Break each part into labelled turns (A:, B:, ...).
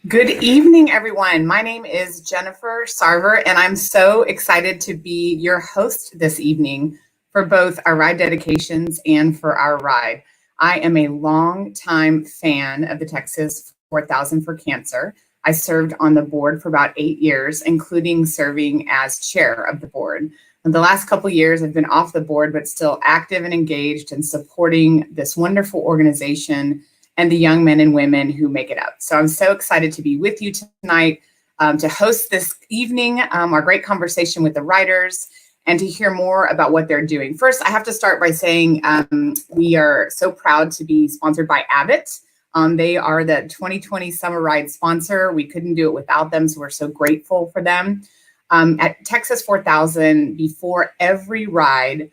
A: Good evening, everyone. My name is Jennifer Sarver, and I'm so excited to be your host this evening for both our Rai Dedications and for our ride. I am a longtime fan of the Texas 4000 for Cancer. I served on the board for about 8 years, including serving as chair of the board. And the last couple of years, I've been off the board, but still active and engaged and supporting this wonderful organization and the young men and women who make it up. So I'm so excited to be with you tonight, to host this evening, our great conversation with the writers, and to hear more about what they're doing. First, I have to start by saying we are so proud to be sponsored by Abbott. They are the 2020 Summer Ride sponsor. We couldn't do it without them, so we're so grateful for them. At Texas 4000, before every ride,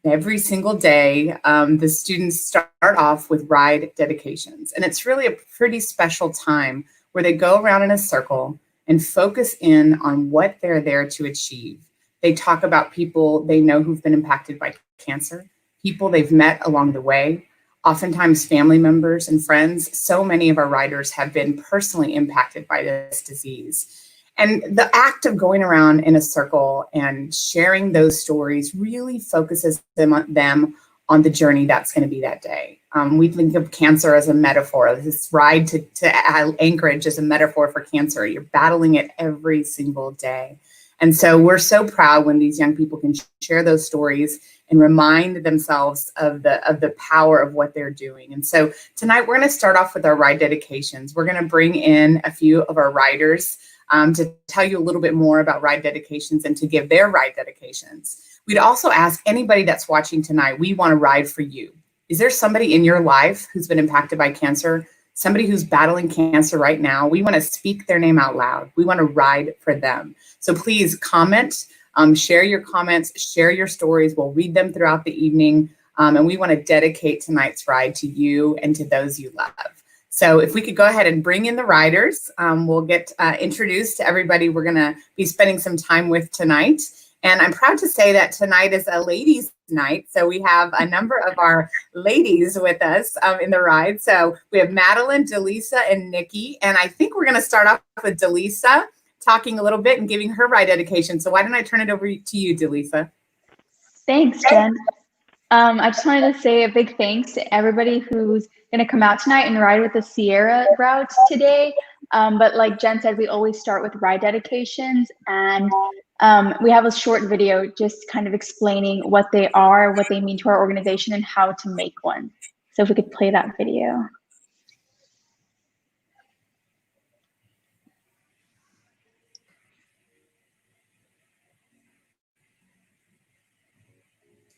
A: every single day, the students start off with Rai Dedications. And it's really a pretty special time where they go around in a circle and focus in on what they're there to achieve. They talk about people they know who've been impacted by cancer, people they've met along the way, oftentimes family members and friends. So many of our riders have been personally impacted by this disease. And the act of going around in a circle and sharing those stories really focuses them on the journey that's going to be that day. We think of cancer as a metaphor. This ride to Anchorage is a metaphor for cancer. You're battling it every single day. And so we're so proud when these young people can share those stories and remind themselves of the power of what they're doing. And so tonight we're going to start off with our Rai Dedications. We're going to bring in a few of our riders to tell you a little bit more about Rai Dedications and to give their Rai Dedications. We'd also ask anybody that's watching tonight, we want to ride for you. Is there somebody in your life who's been impacted by cancer? Somebody who's battling cancer right now? We want to speak their name out loud. We want to ride for them. So please comment, share your comments, share your stories. We'll read them throughout the evening. And we want to dedicate tonight's ride to you and to those you love. So if we could go ahead and bring in the riders, we'll get introduced to everybody we're going to be spending some time with tonight. And I'm proud to say that tonight is a ladies' night. So we have a number of our ladies with us in the ride. So we have Madeline, Delisa, and Nikki. And I think we're going to start off with Delisa talking a little bit and giving her Rai Dedication. So why don't I turn it over to you, Delisa?
B: Thanks, Jen. I just wanted to say a big thanks to everybody who's going to come out tonight and ride with the Sierra route today. But like Jen said, we always start with Rai Dedications, and we have a short video just kind of explaining what they are, what they mean to our organization, and how to make one. So if we could play that video.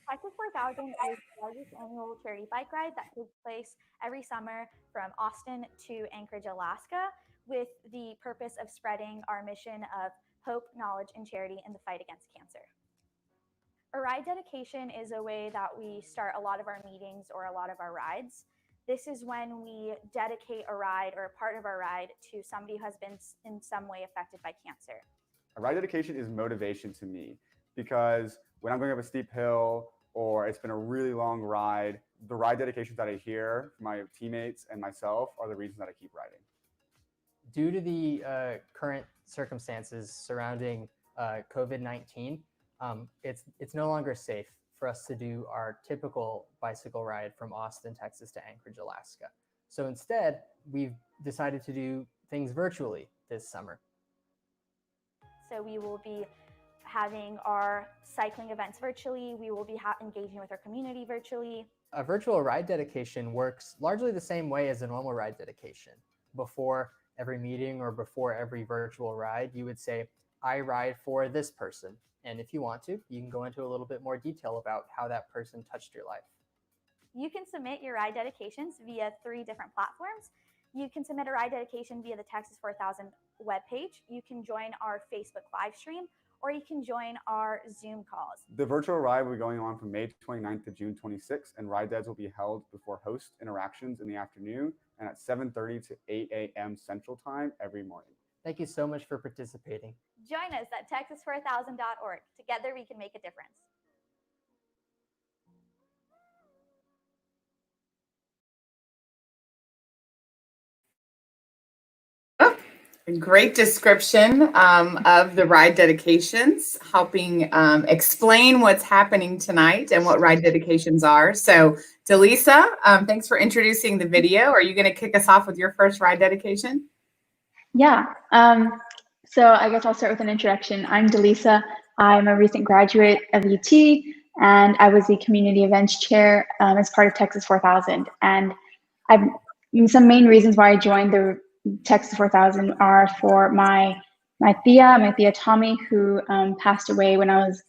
C: Texas 4000 is the largest annual charity bike ride that takes place every summer from Austin to Anchorage, Alaska, with the purpose of spreading our mission of hope, knowledge, and charity in the fight against cancer. A Rai Dedication is a way that we start a lot of our meetings or a lot of our rides. This is when we dedicate a ride or a part of our ride to somebody who has been in some way affected by cancer.
D: A Rai Dedication is motivation to me because when I'm going up a steep hill or it's been a really long ride, the Rai Dedications that I hear from my teammates and myself are the reasons that I keep riding.
E: Due to the current circumstances surrounding COVID-19, it's no longer safe for us to do our typical bicycle ride from Austin, Texas to Anchorage, Alaska. So instead, we've decided to do things virtually this summer.
C: So we will be having our cycling events virtually. We will be engaging with our community virtually.
E: A virtual ride dedication works largely the same way as a normal ride dedication. Before every meeting or before every virtual ride, you would say, I ride for this person. And if you want to, you can go into a little bit more detail about how that person touched your life.
C: You can submit your ride dedications via 3 different platforms. You can submit a ride dedication via the Texas 4000 webpage. You can join our Facebook live stream, or you can join our Zoom calls.
D: The virtual ride will be going on from May 29th to June 26th, and Ride Deds will be held before host interactions in the afternoon and at 7:30 to 8 a.m. Central Time every morning.
E: Thank you so much for participating.
C: Join us at texas4000.org. Together we can make a difference.
A: Great description of the Rai Dedications, helping explain what's happening tonight and what Rai Dedications are. So, Delisa, thanks for introducing the video. Are you going to kick us off with your first Rai Dedication?
B: Yeah. So I guess I'll start with an introduction. I'm Delisa. I'm a recent graduate of UT, and I was the community events chair as part of Texas 4000. And some main reasons why I joined the Texas 4000 are for my Thea Tommy, who passed away when I was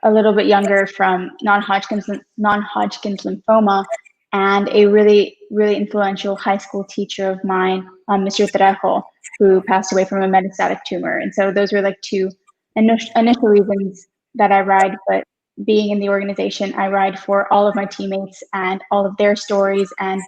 B: a little bit younger from non-Hodgkin's lymphoma, and a really, really influential high school teacher of mine, Mr. Trejo, who passed away from a metastatic tumor. And so those were like two initial reasons that I ride, but being in the organization, I ride for all of my teammates and all of their stories, and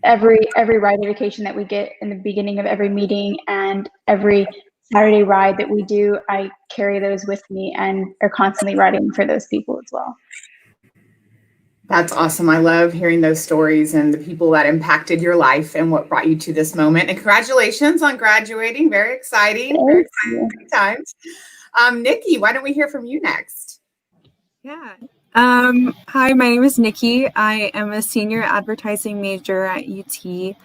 B: every ride dedication that we get in the beginning of every meeting and every Saturday ride that we do, I carry those with me and are constantly riding for those people as well.
A: That's awesome. I love hearing those stories and the people that impacted your life and what brought you to this moment. And congratulations on graduating. Very exciting. Very exciting times. Nikki, why don't we hear from you next?
F: Yeah. Hi, my name is Nikki. I am a senior advertising major at UT.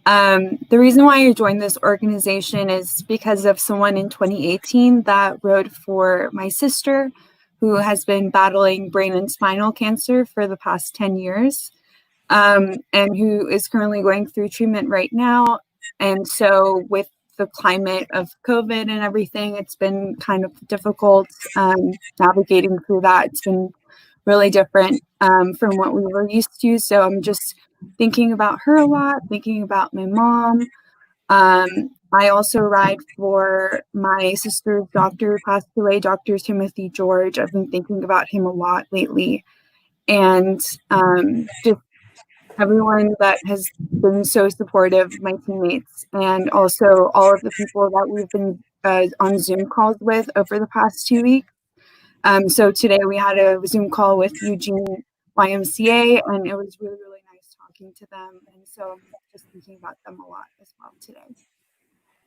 F: The reason why I joined this organization is because of someone in 2018 that rode for my sister, who has been battling brain and spinal cancer for the past 10 years, and who is currently going through treatment right now. And so with the climate of COVID and everything, it's been kind of difficult navigating through that. It's been really different from what we were used to. So I'm just thinking about her a lot, thinking about my mom. I also ride for my sister's doctor who passed away, Dr. Timothy George. I've been thinking about him a lot lately. And just everyone that has been so supportive, my teammates, and also all of the people that we've been on Zoom calls with over the past 2 weeks. So today we had a Zoom call with Eugene YMCA, and it was really, really nice talking to them. And so I'm just thinking about them a lot as well today.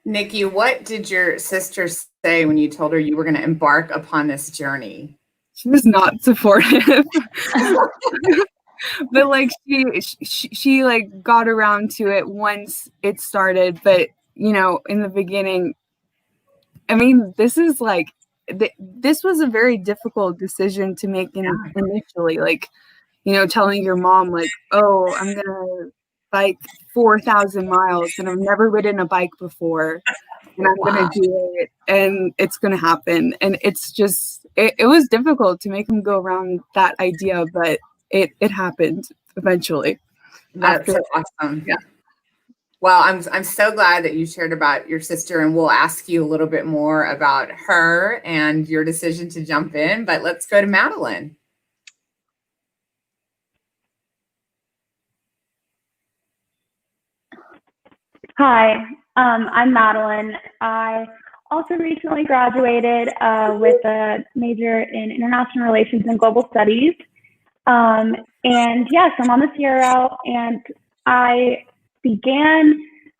A: Nikki, what did your sister say when you told her you were going to embark upon this journey?
F: She was not supportive. But like she like got around to it once it started. But you know, in the beginning, I mean, this is like this was a very difficult decision to make initially. Like, you know, telling your mom like, oh, I'm gonna bike 4,000 miles and I've never ridden a bike before, and I'm gonna do it, and it's gonna happen. And it's just it was difficult to make them go around that idea, but it happened eventually.
A: That's so awesome. Yeah. Well, I'm so glad that you shared about your sister, and we'll ask you a little bit more about her and your decision to jump in. But let's go to Madeline.
G: Hi, I'm Madeline. I also recently graduated with a major in international relations and global studies. And yes, I'm on the Sierra route, and I began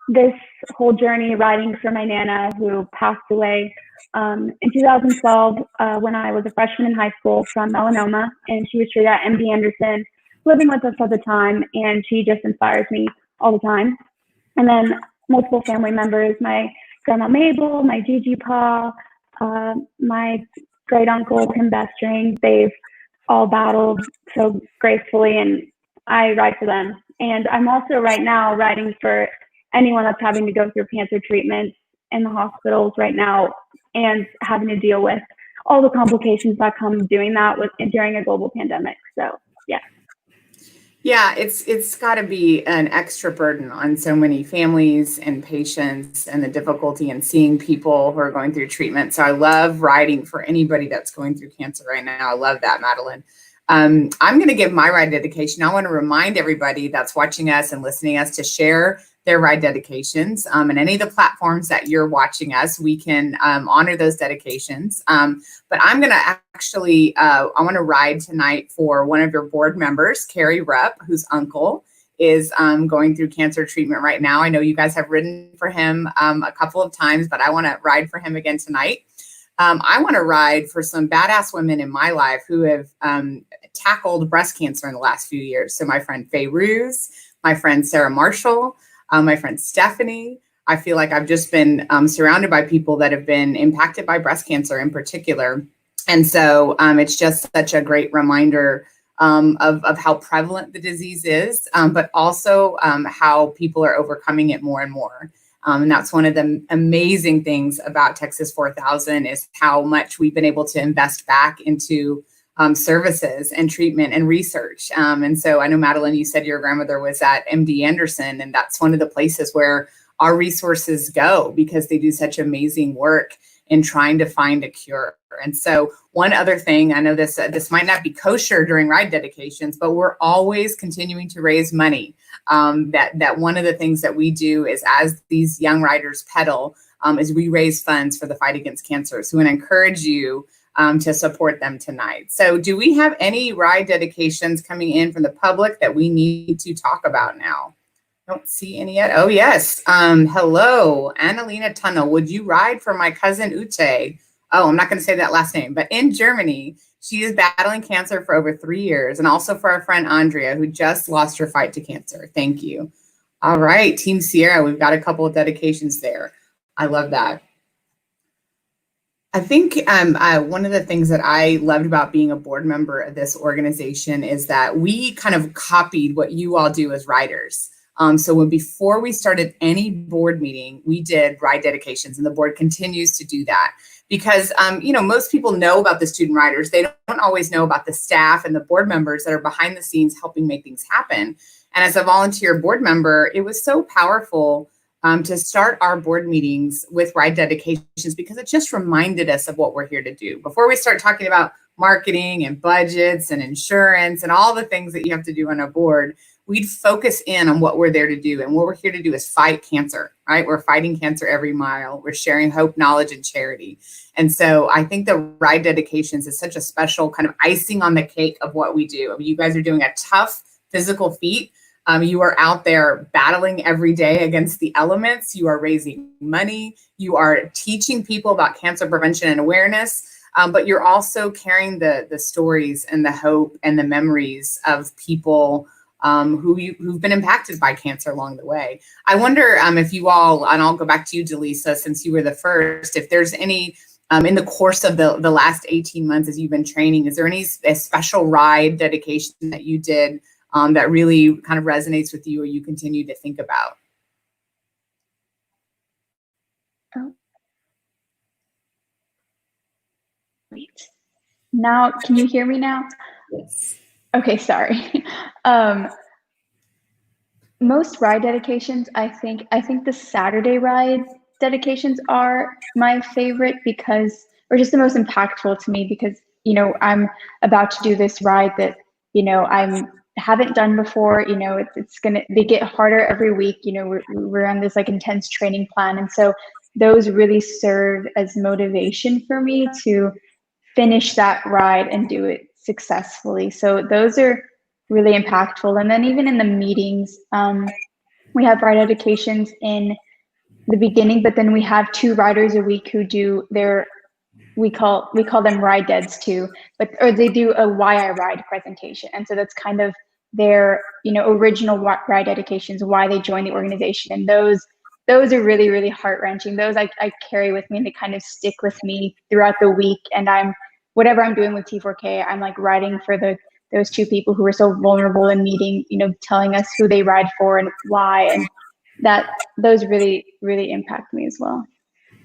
G: this whole journey riding for my Nana, who passed away in 2012 when I was a freshman in high school from melanoma, and she was treated at MD Anderson, living with us at the time, and she just inspires me all the time. And then multiple family members, my grandma Mabel, my Gigi Pa, my great uncle Tim Bestring, they've all battled so gracefully, and I ride for them. And I'm also right now riding for anyone that's having to go through cancer treatments in the hospitals right now and having to deal with all the complications that come doing that during a global pandemic. So yeah.
A: Yeah, it's got to be an extra burden on so many families and patients, and the difficulty in seeing people who are going through treatment. So I love riding for anybody that's going through cancer right now. I love that, Madeline. I'm going to give my ride dedication. I want to remind everybody that's watching us and listening us to share their ride dedications. And any of the platforms that you're watching us, we can honor those dedications. But I'm going to actually, I want to ride tonight for one of your board members, Carrie Rupp, whose uncle is going through cancer treatment right now. I know you guys have ridden for him a couple of times, but I want to ride for him again tonight. I want to ride for some badass women in my life who have tackled breast cancer in the last few years. So my friend Faye Ruse, my friend Sarah Marshall, my friend Stephanie. I feel like I've just been surrounded by people that have been impacted by breast cancer in particular. And so it's just such a great reminder of how prevalent the disease is, but also how people are overcoming it more and more. And that's one of the amazing things about Texas 4000 is how much we've been able to invest back into services and treatment and research. And so I know, Madeline, you said your grandmother was at MD Anderson, and that's one of the places where our resources go because they do such amazing work in trying to find a cure. And so one other thing, I know this might not be kosher during ride dedications, but we're always continuing to raise money. That one of the things that we do is as these young riders pedal, is we raise funds for the fight against cancer. So we encourage you to support them tonight. So do we have any ride dedications coming in from the public that we need to talk about now? Don't see any yet. Oh, yes. Hello, Annalena Tunnel. Would you ride for my cousin Ute? Oh, I'm not going to say that last name, but in Germany, she is battling cancer for over 3 years. And also for our friend Andrea, who just lost her fight to cancer. Thank you. All right, Team Sierra, we've got a couple of dedications there. I love that. I think one of the things that I loved about being a board member of this organization is that we kind of copied what you all do as riders. So before we started any board meeting, we did ride dedications, and the board continues to do that because, most people know about the student riders. They don't always know about the staff and the board members that are behind the scenes helping make things happen. And as a volunteer board member, it was so powerful to start our board meetings with ride dedications because it just reminded us of what we're here to do. Before we start talking about marketing and budgets and insurance and all the things that you have to do on a board, we'd focus in on what we're there to do. And what we're here to do is fight cancer, right? We're fighting cancer every mile. We're sharing hope, knowledge, and charity. And so I think the ride dedications is such a special kind of icing on the cake of what we do. I mean, you guys are doing a tough physical feat. You are out there battling every day against the elements. You are raising money. You are teaching people about cancer prevention and awareness. But you're also carrying the stories and the hope and the memories of people who've been impacted by cancer along the way. I wonder if you all, and I'll go back to you, Delisa, since you were the first, if there's any, in the course of the last 18 months as you've been training, is there any special ride dedication that you did that really kind of resonates with you or you continue to think about?
B: Oh. Wait. Now, can you hear me now?
A: Yes.
B: Okay, sorry. Most ride dedications, I think the Saturday ride dedications are my favorite because, or just the most impactful to me because, I'm about to do this ride that, I haven't done before. They get harder every week. We're on this like intense training plan. And so those really serve as motivation for me to finish that ride and do it successfully. So those are really impactful. And then even in the meetings, we have ride dedications in the beginning, but then we have 2 riders a week who do we call them ride deads too, or they do a why I ride presentation. And so that's kind of their, original ride dedications, why they joined the organization. And those are really, really heart-wrenching. Those I carry with me and they kind of stick with me throughout the week. And whatever I'm doing with T4K, I'm like riding for those 2 people who are so vulnerable in meeting, telling us who they ride for and why. And those really, really impact me as well.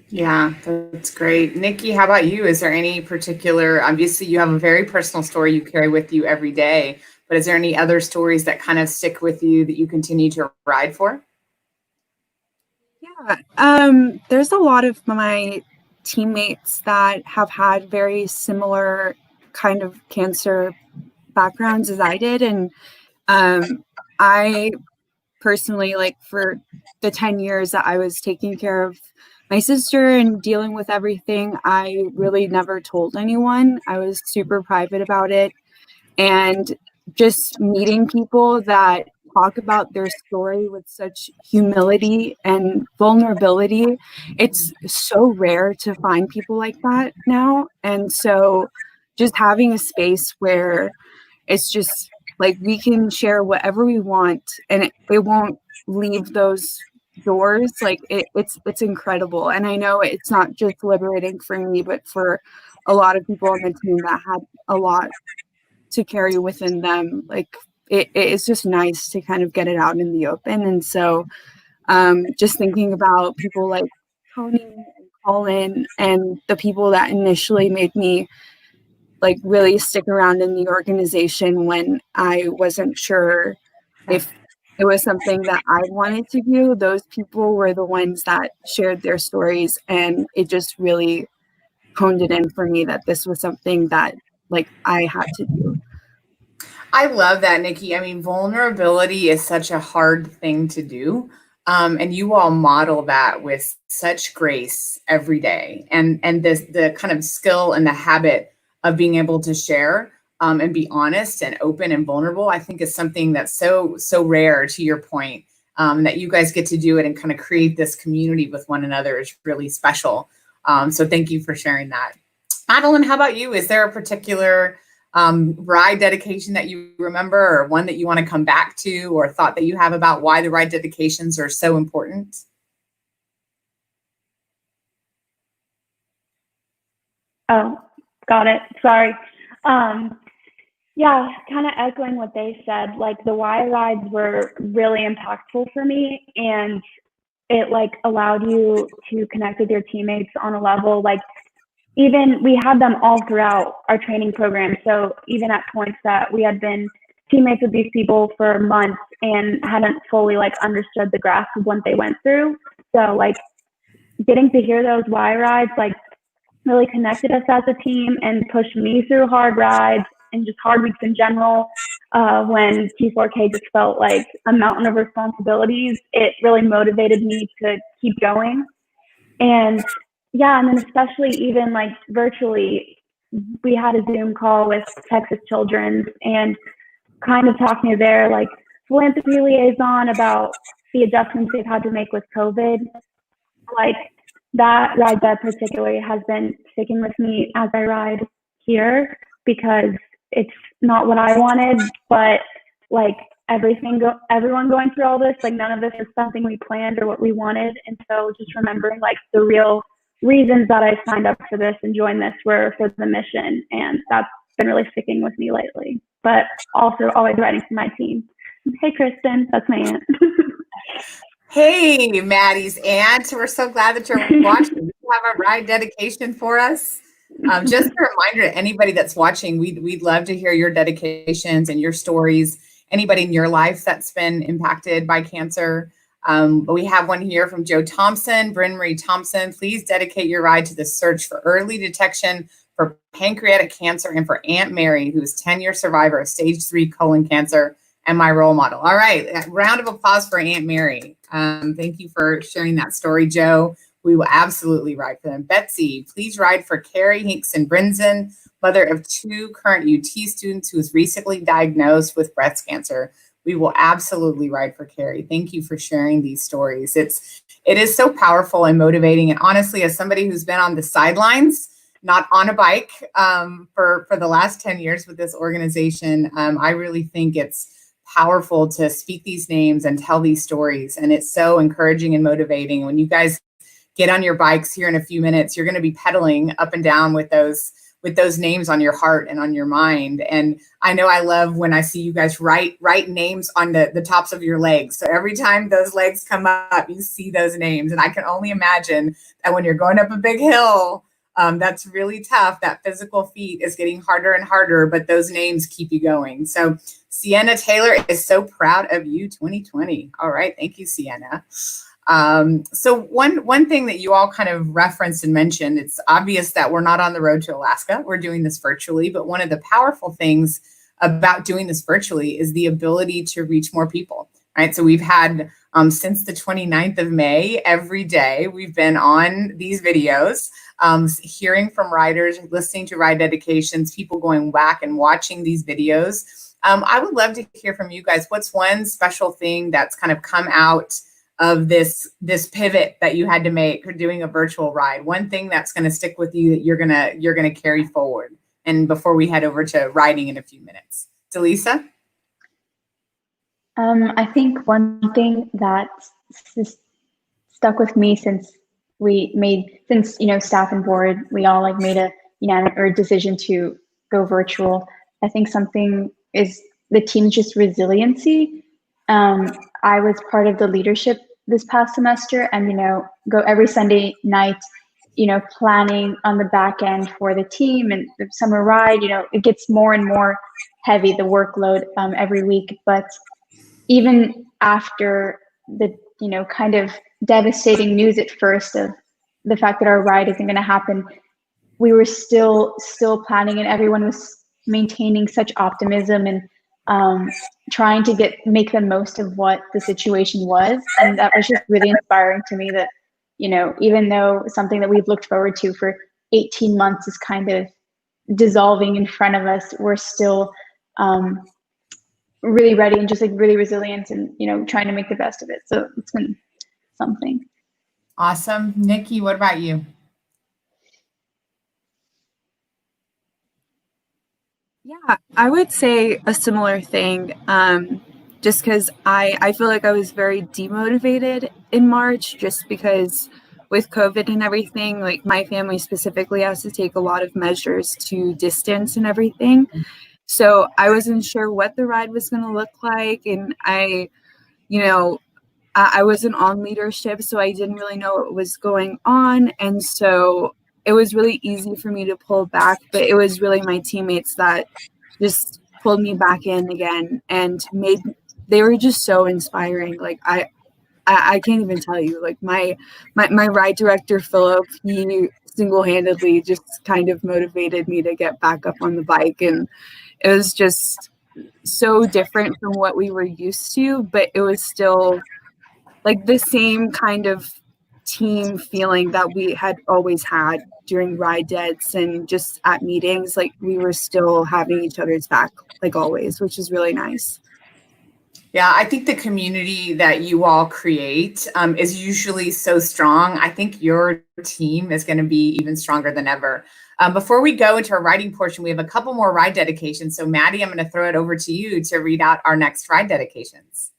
A: Yeah, that's great. Nikki, how about you? Is there any particular, obviously you have a very personal story you carry with you every day, but is there any other stories that kind of stick with you that you continue to ride for?
F: Yeah, there's a lot of my teammates that have had very similar kind of cancer backgrounds as I did. And I personally, like for the 10 years that I was taking care of my sister and dealing with everything, I really never told anyone. I was super private about it. And just meeting people that talk about their story with such humility and vulnerability. It's so rare to find people like that now. And so just having a space where it's just like we can share whatever we want and it won't leave those doors. Like it's incredible. And I know it's not just liberating for me, but for a lot of people on the team that had a lot to carry within them. Like it's just nice to kind of get it out in the open. And so just thinking about people like Tony and Colin and the people that initially made me like really stick around in the organization when I wasn't sure if it was something that I wanted to do. Those people were the ones that shared their stories, and it just really honed it in for me that this was something that like I had to do.
A: I love that, Nikki. I mean, vulnerability is such a hard thing to do. And you all model that with such grace every day. And the kind of skill and the habit of being able to share and be honest and open and vulnerable, I think is something that's so rare, to your point, that you guys get to do it and kind of create this community with one another is really special. So thank you for sharing that. Madeline, how about you? Is there a particular Rai dedication that you remember, or one that you want to come back to, or thought that you have about why the Rai dedications are so important?
G: Oh, got it. Sorry. Yeah, kind of echoing what they said, like the Y rides were really impactful for me, and it like allowed you to connect with your teammates on a level, like even we had them all throughout our training program. So even at points that we had been teammates with these people for months and hadn't fully like understood the grasp of what they went through. So like getting to hear those Y rides like really connected us as a team and pushed me through hard rides and just hard weeks in general. When T4K just felt like a mountain of responsibilities, it really motivated me to keep going. And yeah, and then especially even like virtually, we had a Zoom call with Texas Children's and kind of talking to their like philanthropy liaison about the adjustments they've had to make with COVID. Like that ride that particularly has been sticking with me as I ride here, because it's not what I wanted, but like everyone going through all this, like none of this is something we planned or what we wanted. And so just remembering like the real reasons that I signed up for this and joined this were for the mission. And that's been really sticking with me lately, but also always riding for my team. Hey, Kristen, that's my aunt.
A: Hey, Maddie's aunt. We're so glad that you're watching. You have a ride dedication for us. Just a reminder to anybody that's watching, we'd love to hear your dedications and your stories. Anybody in your life that's been impacted by cancer. But we have one here from Joe Thompson, Bryn Marie Thompson. Please dedicate your ride to the search for early detection for pancreatic cancer and for Aunt Mary, who is 10-year survivor of stage 3 colon cancer and my role model. All right, a round of applause for Aunt Mary. Thank you for sharing that story, Joe. We will absolutely ride for them. Betsy, please ride for Carrie Hinkson Brinson, mother of 2 current UT students who was recently diagnosed with breast cancer. We will absolutely ride for Carrie. Thank you for sharing these stories. It is so powerful and motivating. And honestly, as somebody who's been on the sidelines, not on a bike for the last 10 years with this organization, I really think it's powerful to speak these names and tell these stories. And it's so encouraging and motivating. When you guys get on your bikes here in a few minutes, you're going to be pedaling up and down with those names on your heart and on your mind. And I know I love when I see you guys write names on the tops of your legs. So every time those legs come up, you see those names. And I can only imagine that when you're going up a big hill, that's really tough. That physical feat is getting harder and harder, but those names keep you going. So Sienna Taylor is so proud of you, 2020. All right. Thank you, Sienna. So one thing that you all kind of referenced and mentioned, it's obvious that we're not on the road to Alaska. We're doing this virtually, but one of the powerful things about doing this virtually is the ability to reach more people, right? So we've had, since the 29th of May, every day we've been on these videos, hearing from riders, listening to ride dedications, people going back and watching these videos. I would love to hear from you guys. What's one special thing that's kind of come out of this pivot that you had to make for doing a virtual ride? One thing that's going to stick with you that you're gonna carry forward. And before we head over to riding in a few minutes, Delisa.
B: I think one thing that stuck with me since staff and board, we all like made a unanimous decision to go virtual. I think something is the team's just resiliency. I was part of the leadership this past semester, and go every Sunday night, planning on the back end for the team and the summer ride. It gets more and more heavy, the workload every week. But even after the kind of devastating news at first of the fact that our ride isn't going to happen, we were still planning, and everyone was maintaining such optimism and trying to make the most of what the situation was. And that was just really inspiring to me that, even though something that we've looked forward to for 18 months is kind of dissolving in front of us, we're still really ready and just like really resilient and, trying to make the best of it. So it's been something.
A: Awesome. Nikki, what about you?
F: Yeah, I would say a similar thing. Just because I feel like I was very demotivated in March, just because with COVID and everything, like my family specifically has to take a lot of measures to distance and everything. So I wasn't sure what the ride was going to look like. And I wasn't on leadership, so I didn't really know what was going on. And so it was really easy for me to pull back, but it was really my teammates that just pulled me back in again and they were just so inspiring. Like I can't even tell you, like my ride director, Philip, he single-handedly just kind of motivated me to get back up on the bike. And it was just so different from what we were used to, but it was still like the same kind of team feeling that we had always had during ride deads and just at meetings. Like we were still having each other's back, like always, which is really nice.
A: Yeah, I think the community that you all create is usually so strong. I think your team is going to be even stronger than ever. Before we go into our riding portion, we have a couple more ride dedications. So Maddie, I'm going to throw it over to you to read out our next ride dedications.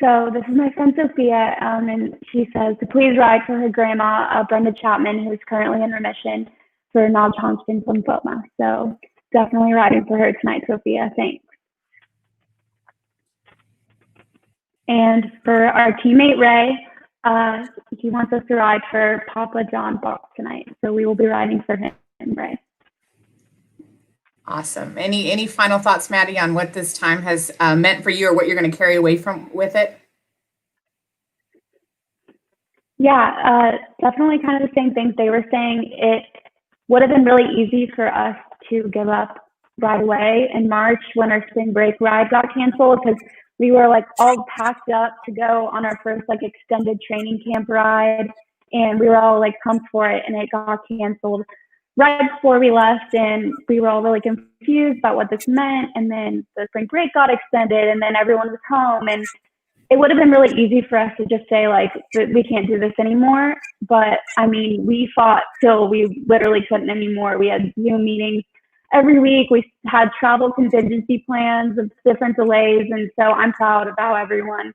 G: So this is my friend Sophia, and she says to please ride for her grandma, Brenda Chapman, who is currently in remission for non-Hodgkin's lymphoma. So definitely riding for her tonight, Sophia. Thanks. And for our teammate Ray, he wants us to ride for Papa John Box tonight. So we will be riding for him, Ray.
A: Awesome. Any final thoughts, Maddie, on what this time has meant for you or what you're going to carry away with it?
G: Yeah, definitely kind of the same things they were saying. It would have been really easy for us to give up right away in March when our spring break ride got canceled, because we were like all packed up to go on our first like extended training camp ride, and we were all like pumped for it, and it got canceled right before we left, and we were all really confused about what this meant. And then the spring break got extended, and then everyone was home, and it would have been really easy for us to just say like, we can't do this anymore. But I mean, we fought till we literally couldn't anymore. We had Zoom meetings every week. We had travel contingency plans of different delays. And so I'm proud of how everyone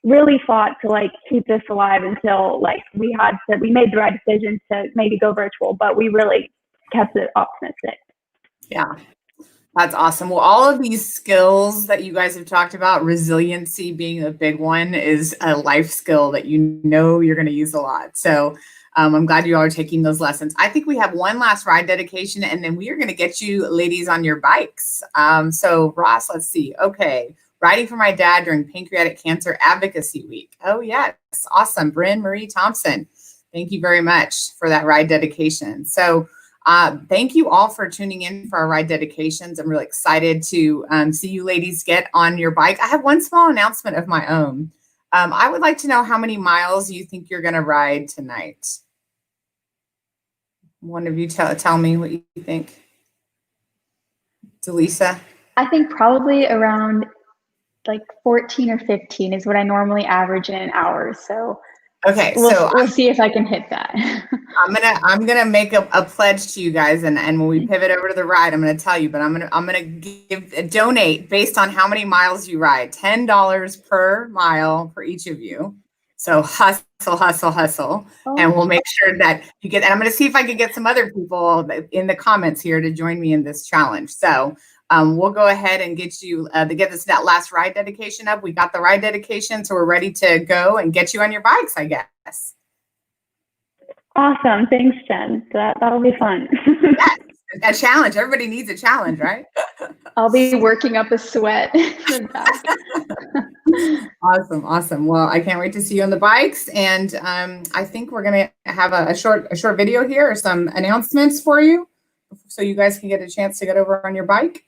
G: really fought to like keep this alive until like we made the right decision to maybe go virtual, but we really kept it optimistic.
A: Yeah, that's awesome. Well, all of these skills that you guys have talked about, resiliency being a big one, is a life skill that you're going to use a lot. So I'm glad you all are taking those lessons. I think we have one last ride dedication, and then we are going to get you ladies on your bikes. So Ross, let's see. Okay. Riding for my dad during Pancreatic Cancer Advocacy Week. Oh, yes. Awesome. Bryn Marie Thompson. Thank you very much for that ride dedication. So thank you all for tuning in for our ride dedications. I'm really excited to see you ladies get on your bike. I have one small announcement of my own. I would like to know how many miles you think you're going to ride tonight. One of you tell me what you think. Delisa?
B: I think probably around like 14 or 15 is what I normally average in an hour. So
A: okay, so
B: we'll see if I can hit that.
A: I'm gonna make a pledge to you guys, and when we pivot over to the ride, I'm gonna tell you, but I'm gonna donate based on how many miles you ride, $10 per mile for each of you. So hustle, and we'll make sure that you get. And I'm gonna see if I can get some other people in the comments here to join me in this challenge. So we'll go ahead and get you to get that last ride dedication up. We got the ride dedication, so we're ready to go and get you on your bikes, I guess.
G: Awesome. Thanks, Jen. That'll be fun.
A: Yes, a challenge. Everybody needs a challenge, right?
B: I'll be working up a sweat.
A: Awesome. Well, I can't wait to see you on the bikes. And I think we're going to have a short video here or some announcements for you so you guys can get a chance to get over on your bike.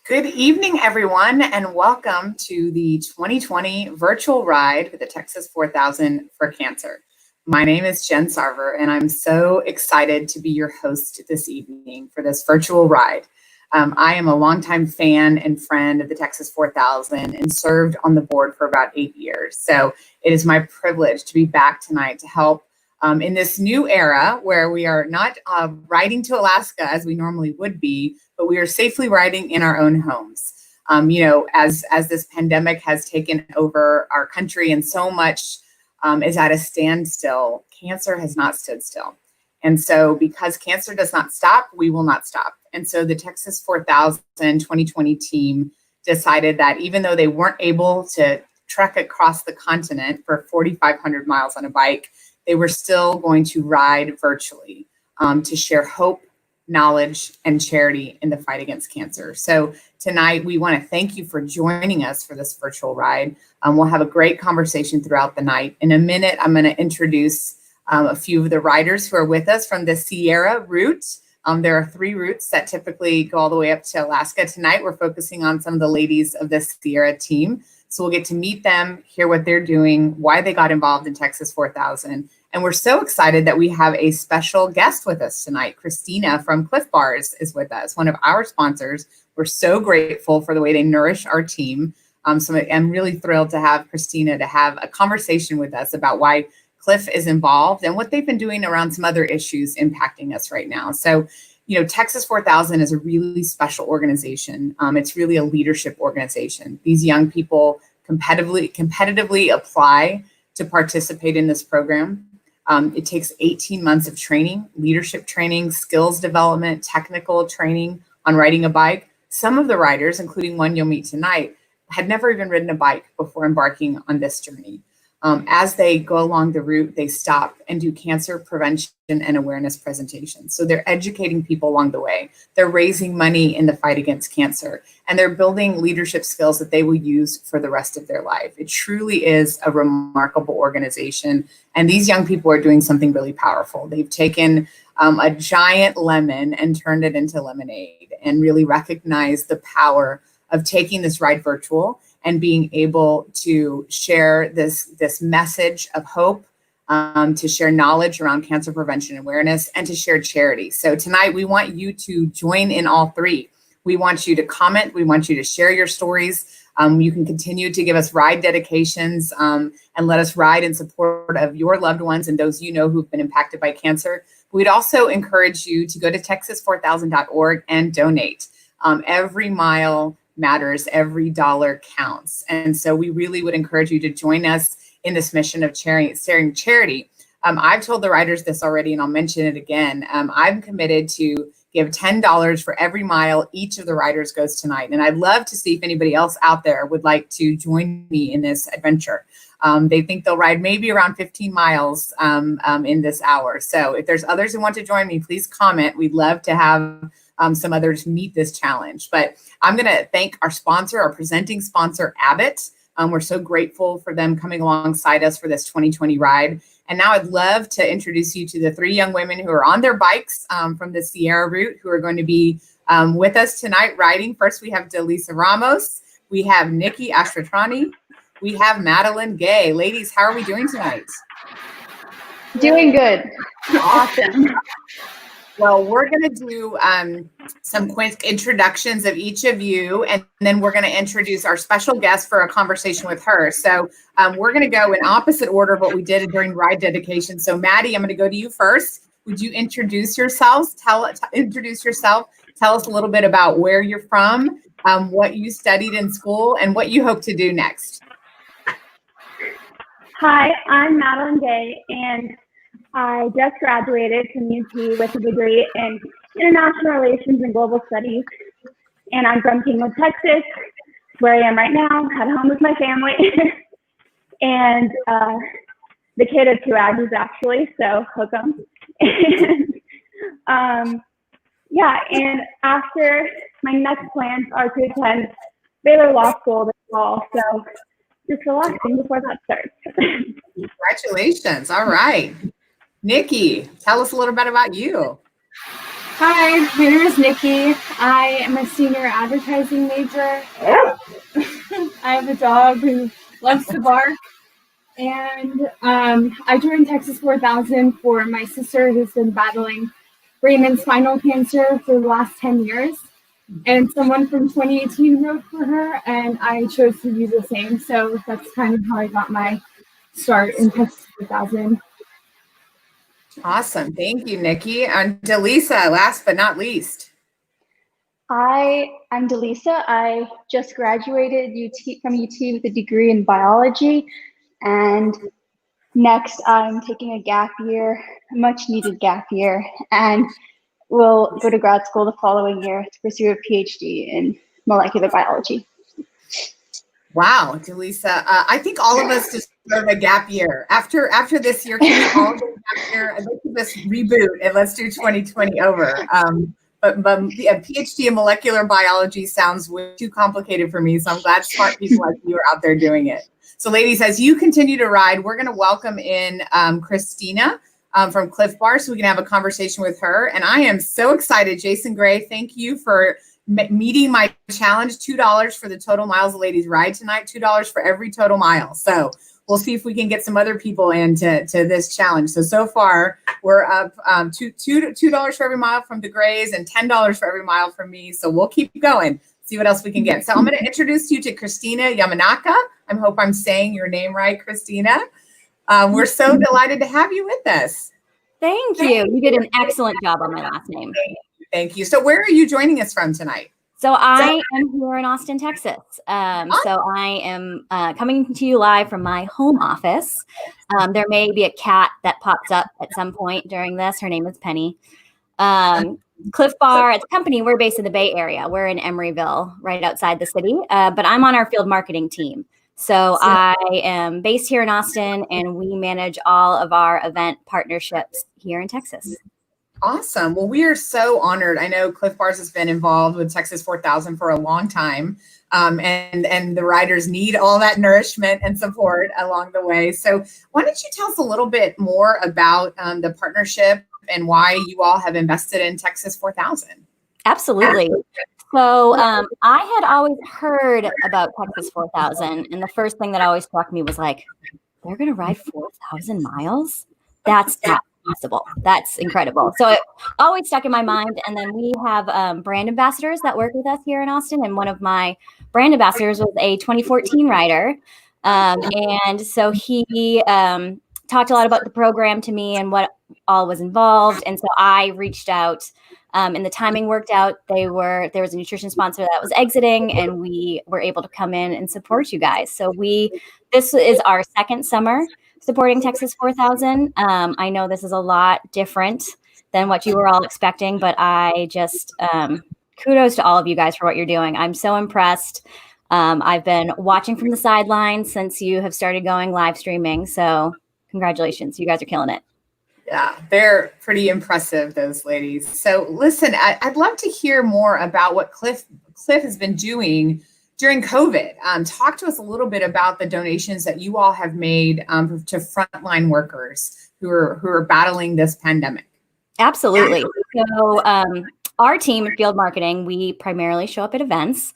A: Good evening, everyone, and welcome to the 2020 virtual ride with the Texas 4000 for Cancer. My name is Jen Sarver, and I'm so excited to be your host this evening for this virtual ride. I am a longtime fan and friend of the Texas 4000 and served on the board for about 8 years. So it is my privilege to be back tonight to help in this new era where we are not riding to Alaska as we normally would be, but we are safely riding in our own homes. As this pandemic has taken over our country and so much is at a standstill, cancer has not stood still. And so because cancer does not stop, we will not stop. And so the Texas 4000 2020 team decided that even though they weren't able to trek across the continent for 4,500 miles on a bike, they were still going to ride virtually to share hope, knowledge, and charity in the fight against cancer. So tonight, we want to thank you for joining us for this virtual ride. We'll have a great conversation throughout the night. In a minute, I'm going to introduce a few of the riders who are with us from the Sierra route. There are 3 routes that typically go all the way up to Alaska. Tonight, we're focusing on some of the ladies of the Sierra team. So we'll get to meet them, hear what they're doing, why they got involved in Texas 4000. And we're so excited that we have a special guest with us tonight. Christina from Clif Bars is with us, one of our sponsors. We're so grateful for the way they nourish our team. So I'm really thrilled to have Christina to have a conversation with us about why Clif is involved and what they've been doing around some other issues impacting us right now. So, Texas 4000 is a really special organization. It's really a leadership organization. These young people competitively apply to participate in this program. It takes 18 months of training, leadership training, skills development, technical training on riding a bike. Some of the riders, including one you'll meet tonight, had never even ridden a bike before embarking on this journey. As they go along the route, they stop and do cancer prevention and awareness presentations. So they're educating people along the way. They're raising money in the fight against cancer, and they're building leadership skills that they will use for the rest of their life. It truly is a remarkable organization. And these young people are doing something really powerful. They've taken a giant lemon and turned it into lemonade and really recognized the power of taking this ride virtual and being able to share this message of hope, to share knowledge around cancer prevention and awareness, and to share charity. So tonight, we want you to join in all 3. We want you to comment. We want you to share your stories. You can continue to give us ride dedications and let us ride in support of your loved ones and those who've been impacted by cancer. We'd also encourage you to go to texas4000.org and donate. Every mile matters, every dollar counts. And so we really would encourage you to join us in this mission of sharing charity. I've told the riders this already, and I'll mention it again. I'm committed to give $10 for every mile each of the riders goes tonight. And I'd love to see if anybody else out there would like to join me in this adventure. They think they'll ride maybe around 15 miles in this hour. So if there's others who want to join me, please comment. We'd love to have some others meet this challenge. But I'm going to thank our sponsor, our presenting sponsor, Abbott. We're so grateful for them coming alongside us for this 2020 ride. And now I'd love to introduce you to the 3 young women who are on their bikes from the Sierra route who are going to be with us tonight riding. First, we have Delisa Ramos. We have Nikki Astratrani. We have Madeline Gay. Ladies, how are we doing tonight?
B: Doing good.
G: Awesome.
A: Well, we're going to do some quick introductions of each of you, and then we're going to introduce our special guest for a conversation with her. So we're going to go in opposite order of what we did during ride dedication. So Maddie, I'm going to go to you first. Would you introduce yourselves? Introduce yourself. Tell us a little bit about where you're from, what you studied in school, and what you hope to do next.
G: Hi, I'm Madeline Gay, and I just graduated from UT with a degree in International Relations and Global Studies, and I'm from Kingwood, Texas, where I am right now, at home with my family, and the kid of 2 Aggies, actually, so hook 'em. And after, my next plans are to attend Baylor Law School this fall, so just relaxing before that starts.
A: Congratulations. All right. Nikki, tell us a little bit about you.
F: Hi, my name is Nikki. I am a senior advertising major. I have a dog who loves to bark. And I joined Texas 4000 for my sister who's been battling brain and spinal cancer for the last 10 years. And someone from 2018 wrote for her, and I chose to do the same. So that's kind of how I got my start in Texas 4000.
A: Awesome. Thank you, Nikki. And Delisa, last but not least.
B: I'm Delisa. I just graduated from UT with a degree in biology, and next I'm taking a gap year, a much needed gap year, and will go to grad school the following year to pursue a PhD in molecular biology.
A: Wow, Delisa. I think all of us deserve a gap year. After this year, can we all do a gap year? I'd like to just reboot and let's do 2020 over. But a PhD in molecular biology sounds way too complicated for me. So I'm glad smart people like you are out there doing it. So ladies, as you continue to ride, we're going to welcome in Christina from Clif Bar so we can have a conversation with her. And I am so excited. Jason Gray, thank you for meeting my challenge. $2 for the total miles the ladies ride tonight, $2 for every total mile. So we'll see if we can get some other people into this challenge. So far we're up $2 for every mile from the Grays and $10 for every mile from me. So we'll keep going, see what else we can get. So I'm going to introduce you to Christina Yamanaka. I hope I'm saying your name right, Christina. We're so delighted to have you with us.
H: Thank you. You did an excellent job on my last name.
A: Thank you. So where are you joining us from tonight?
H: So I am here in Austin, Texas. So I am coming to you live from my home office. There may be a cat that pops up at some point during this. Her name is Penny. Clif Bar, it's a company. We're based in the Bay Area. We're in Emeryville, right outside the city. But I'm on our field marketing team. So I am based here in Austin, and we manage all of our event partnerships here in Texas.
A: Awesome. Well, we are so honored. I know Clif Bars has been involved with Texas 4000 for a long time. And the riders need all that nourishment and support along the way. So why don't you tell us a little bit more about the partnership and why you all have invested in Texas 4000?
H: Absolutely. So I had always heard about Texas 4000. And the first thing that always struck me was like, they're going to ride 4,000 miles? That's not possible. That's incredible. So it always stuck in my mind. And then we have brand ambassadors that work with us here in Austin. And one of my brand ambassadors was a 2014 rider. And so he talked a lot about the program to me and what all was involved. And so I reached out and the timing worked out. There was a nutrition sponsor that was exiting, and we were able to come in and support you guys. So this is our second summer supporting Texas 4000. I know this is a lot different than what you were all expecting, but I just kudos to all of you guys for what you're doing. I'm so impressed. I've been watching from the sidelines since you have started going live streaming. So congratulations. You guys are killing it.
A: Yeah, they're pretty impressive, those ladies. So listen, I'd love to hear more about what Clif has been doing during COVID. Talk to us a little bit about the donations that you all have made to frontline workers who are battling this pandemic.
H: Absolutely. So our team in field marketing, we primarily show up at events.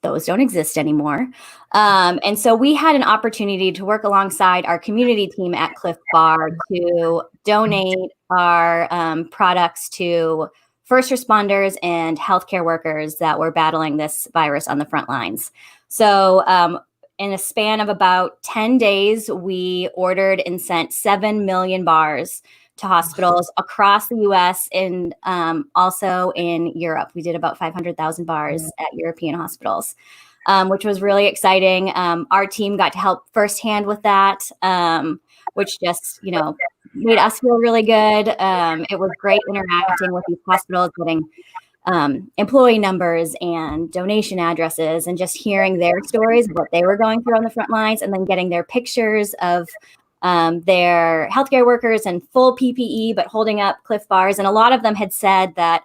H: Those don't exist anymore. And so we had an opportunity to work alongside our community team at Clif Bar to donate our products to first responders and healthcare workers that were battling this virus on the front lines. So in a span of about 10 days, we ordered and sent 7 million bars to hospitals across the US and also in Europe. We did about 500,000 bars at European hospitals, which was really exciting. Our team got to help firsthand with that, which just, made us feel really good. It was great interacting with these hospitals, getting employee numbers and donation addresses and just hearing their stories of what they were going through on the front lines, and then getting their pictures of their healthcare workers in full PPE, but holding up Clif Bars. And a lot of them had said that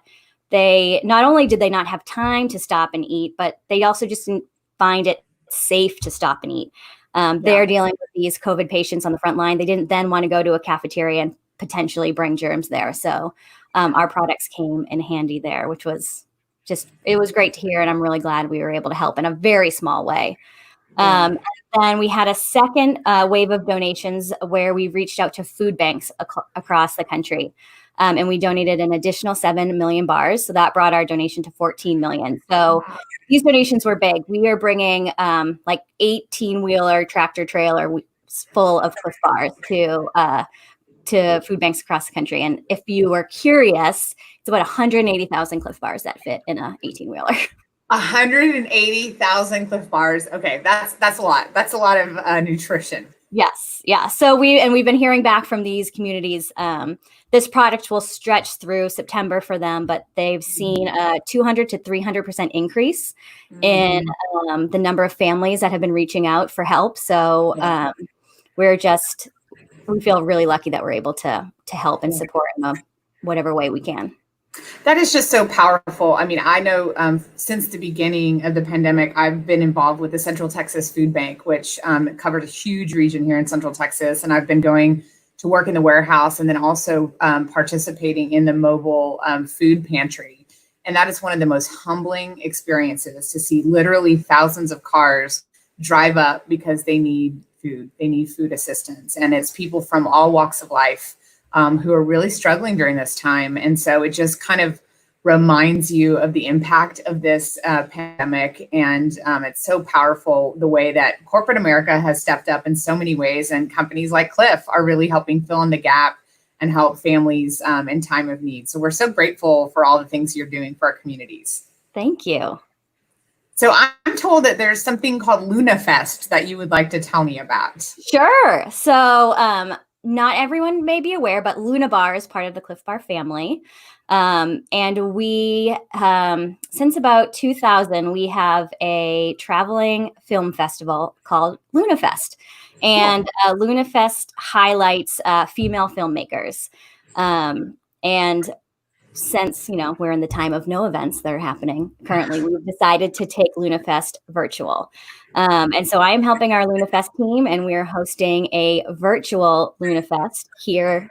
H: they not only did they not have time to stop and eat, but they also just didn't find it safe to stop and eat. They're dealing with these COVID patients on the front line. They didn't then want to go to a cafeteria and potentially bring germs there. So our products came in handy there, which was it was great to hear. And I'm really glad we were able to help in a very small way. And then we had a second wave of donations where we reached out to food banks across the country. And we donated an additional 7 million bars. So that brought our donation to 14 million. So these donations were big. We are bringing like 18-wheeler tractor trailer full of Clif bars to food banks across the country. And if you were curious, it's about 180,000 Clif bars that fit in a 18-wheeler.
A: 180,000 Clif bars. Okay, that's a lot. That's a lot of nutrition.
H: Yes, yeah. So we've been hearing back from these communities. This product will stretch through September for them, but they've seen a 200 to 300% increase in the number of families that have been reaching out for help. So we feel really lucky that we're able to help and support in whatever way we can.
A: That is just so powerful. I mean, I know since the beginning of the pandemic, I've been involved with the Central Texas Food Bank, which covers a huge region here in Central Texas. And I've been going to work in the warehouse and then also participating in the mobile food pantry. And that is one of the most humbling experiences to see literally thousands of cars drive up because they need food. They need food assistance. And it's people from all walks of life who are really struggling during this time. And so it just kind of reminds you of the impact of this pandemic. And it's so powerful the way that corporate America has stepped up in so many ways. And companies like Clif are really helping fill in the gap and help families in time of need. So we're so grateful for all the things you're doing for our communities.
H: Thank you.
A: So I'm told that there's something called Luna Fest that you would like to tell me about.
H: Sure. So not everyone may be aware, but Luna Bar is part of the Clif Bar family. And we, since about 2000, we have a traveling film festival called Luna Fest. And Luna Fest highlights female filmmakers. And since, we're in the time of no events that are happening currently, we've decided to take Luna Fest virtual. And so I am helping our Luna Fest team, and we're hosting a virtual Luna Fest here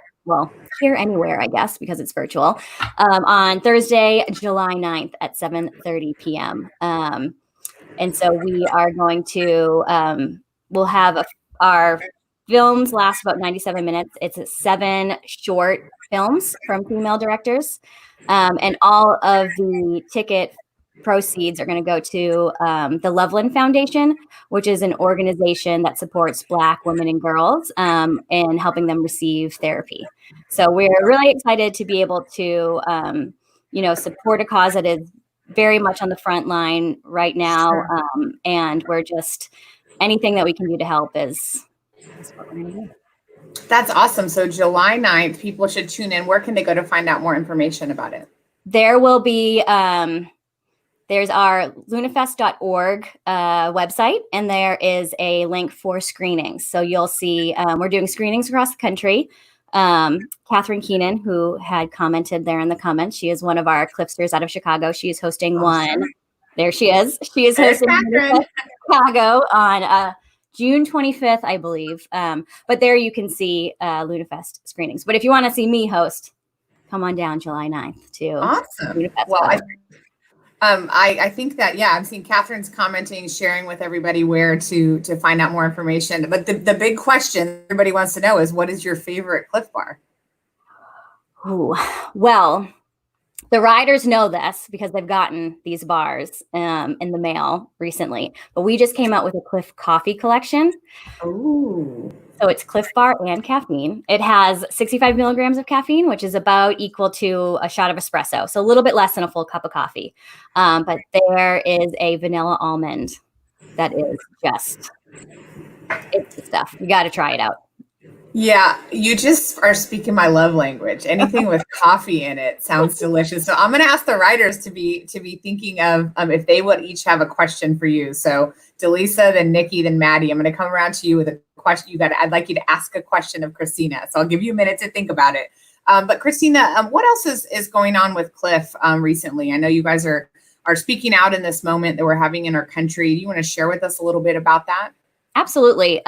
H: anywhere, I guess, because it's virtual, on Thursday, July 9th at 7:30 p.m. And so we are going to, we'll have our films last about 97 minutes. It's 7 short films from female directors. And all of the ticket proceeds are going to go to the Loveland Foundation, which is an organization that supports Black women and girls in helping them receive therapy. So we're really excited to be able to, support a cause that is very much on the front line right now. Sure. And we're just, anything that we can do to help is what we're going to do.
A: That's awesome. So July 9th, people should tune in. Where can they go to find out more information about it?
H: There will be, there's our lunafest.org website, and there is a link for screenings. So you'll see we're doing screenings across the country. Catherine Keenan, who had commented there in the comments, she is one of our Clifsters out of Chicago. She is hosting one. There she is. She is hosting Chicago on June 25th, I believe. But there you can see LunaFest screenings. But if you want to see me host, come on down July 9th to
A: awesome.
H: LunaFest.
A: Well, I think that, I'm seeing Catherine's commenting, sharing with everybody where to find out more information. But the big question everybody wants to know is, what is your favorite Clif Bar?
H: Ooh, well, the riders know this because they've gotten these bars in the mail recently. But we just came out with a Clif coffee collection.
A: Ooh.
H: So it's Clif Bar and caffeine. It has 65 milligrams of caffeine, which is about equal to a shot of espresso. So a little bit less than a full cup of coffee. But there is a vanilla almond that is just, it's the stuff. You got to try it out.
A: Yeah, you just are speaking my love language. Anything with coffee in it sounds delicious. So I'm going to ask the writers to be thinking of if they would each have a question for you. So Delisa, then Nikki, then Maddie. I'm going to come around to you with a question. I'd like you to ask a question of Christina. So I'll give you a minute to think about it. But Christina, what else is going on with Clif recently? I know you guys are speaking out in this moment that we're having in our country. Do you want to share with us a little bit about that?
H: Absolutely.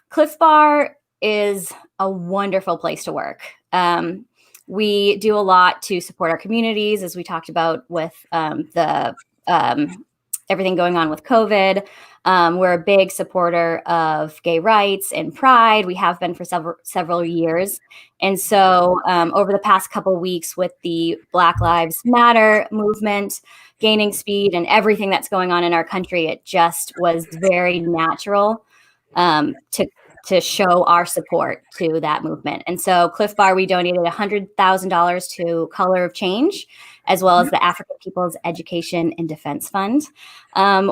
H: Clif Bar is a wonderful place to work. We do a lot to support our communities, as we talked about with everything going on with COVID. We're a big supporter of gay rights and pride. We have been for several years. And so over the past couple of weeks with the Black Lives Matter movement gaining speed and everything that's going on in our country, it just was very natural to show our support to that movement. And so Clif Bar, we donated $100,000 to Color of Change, as well as the African People's Education and Defense Fund,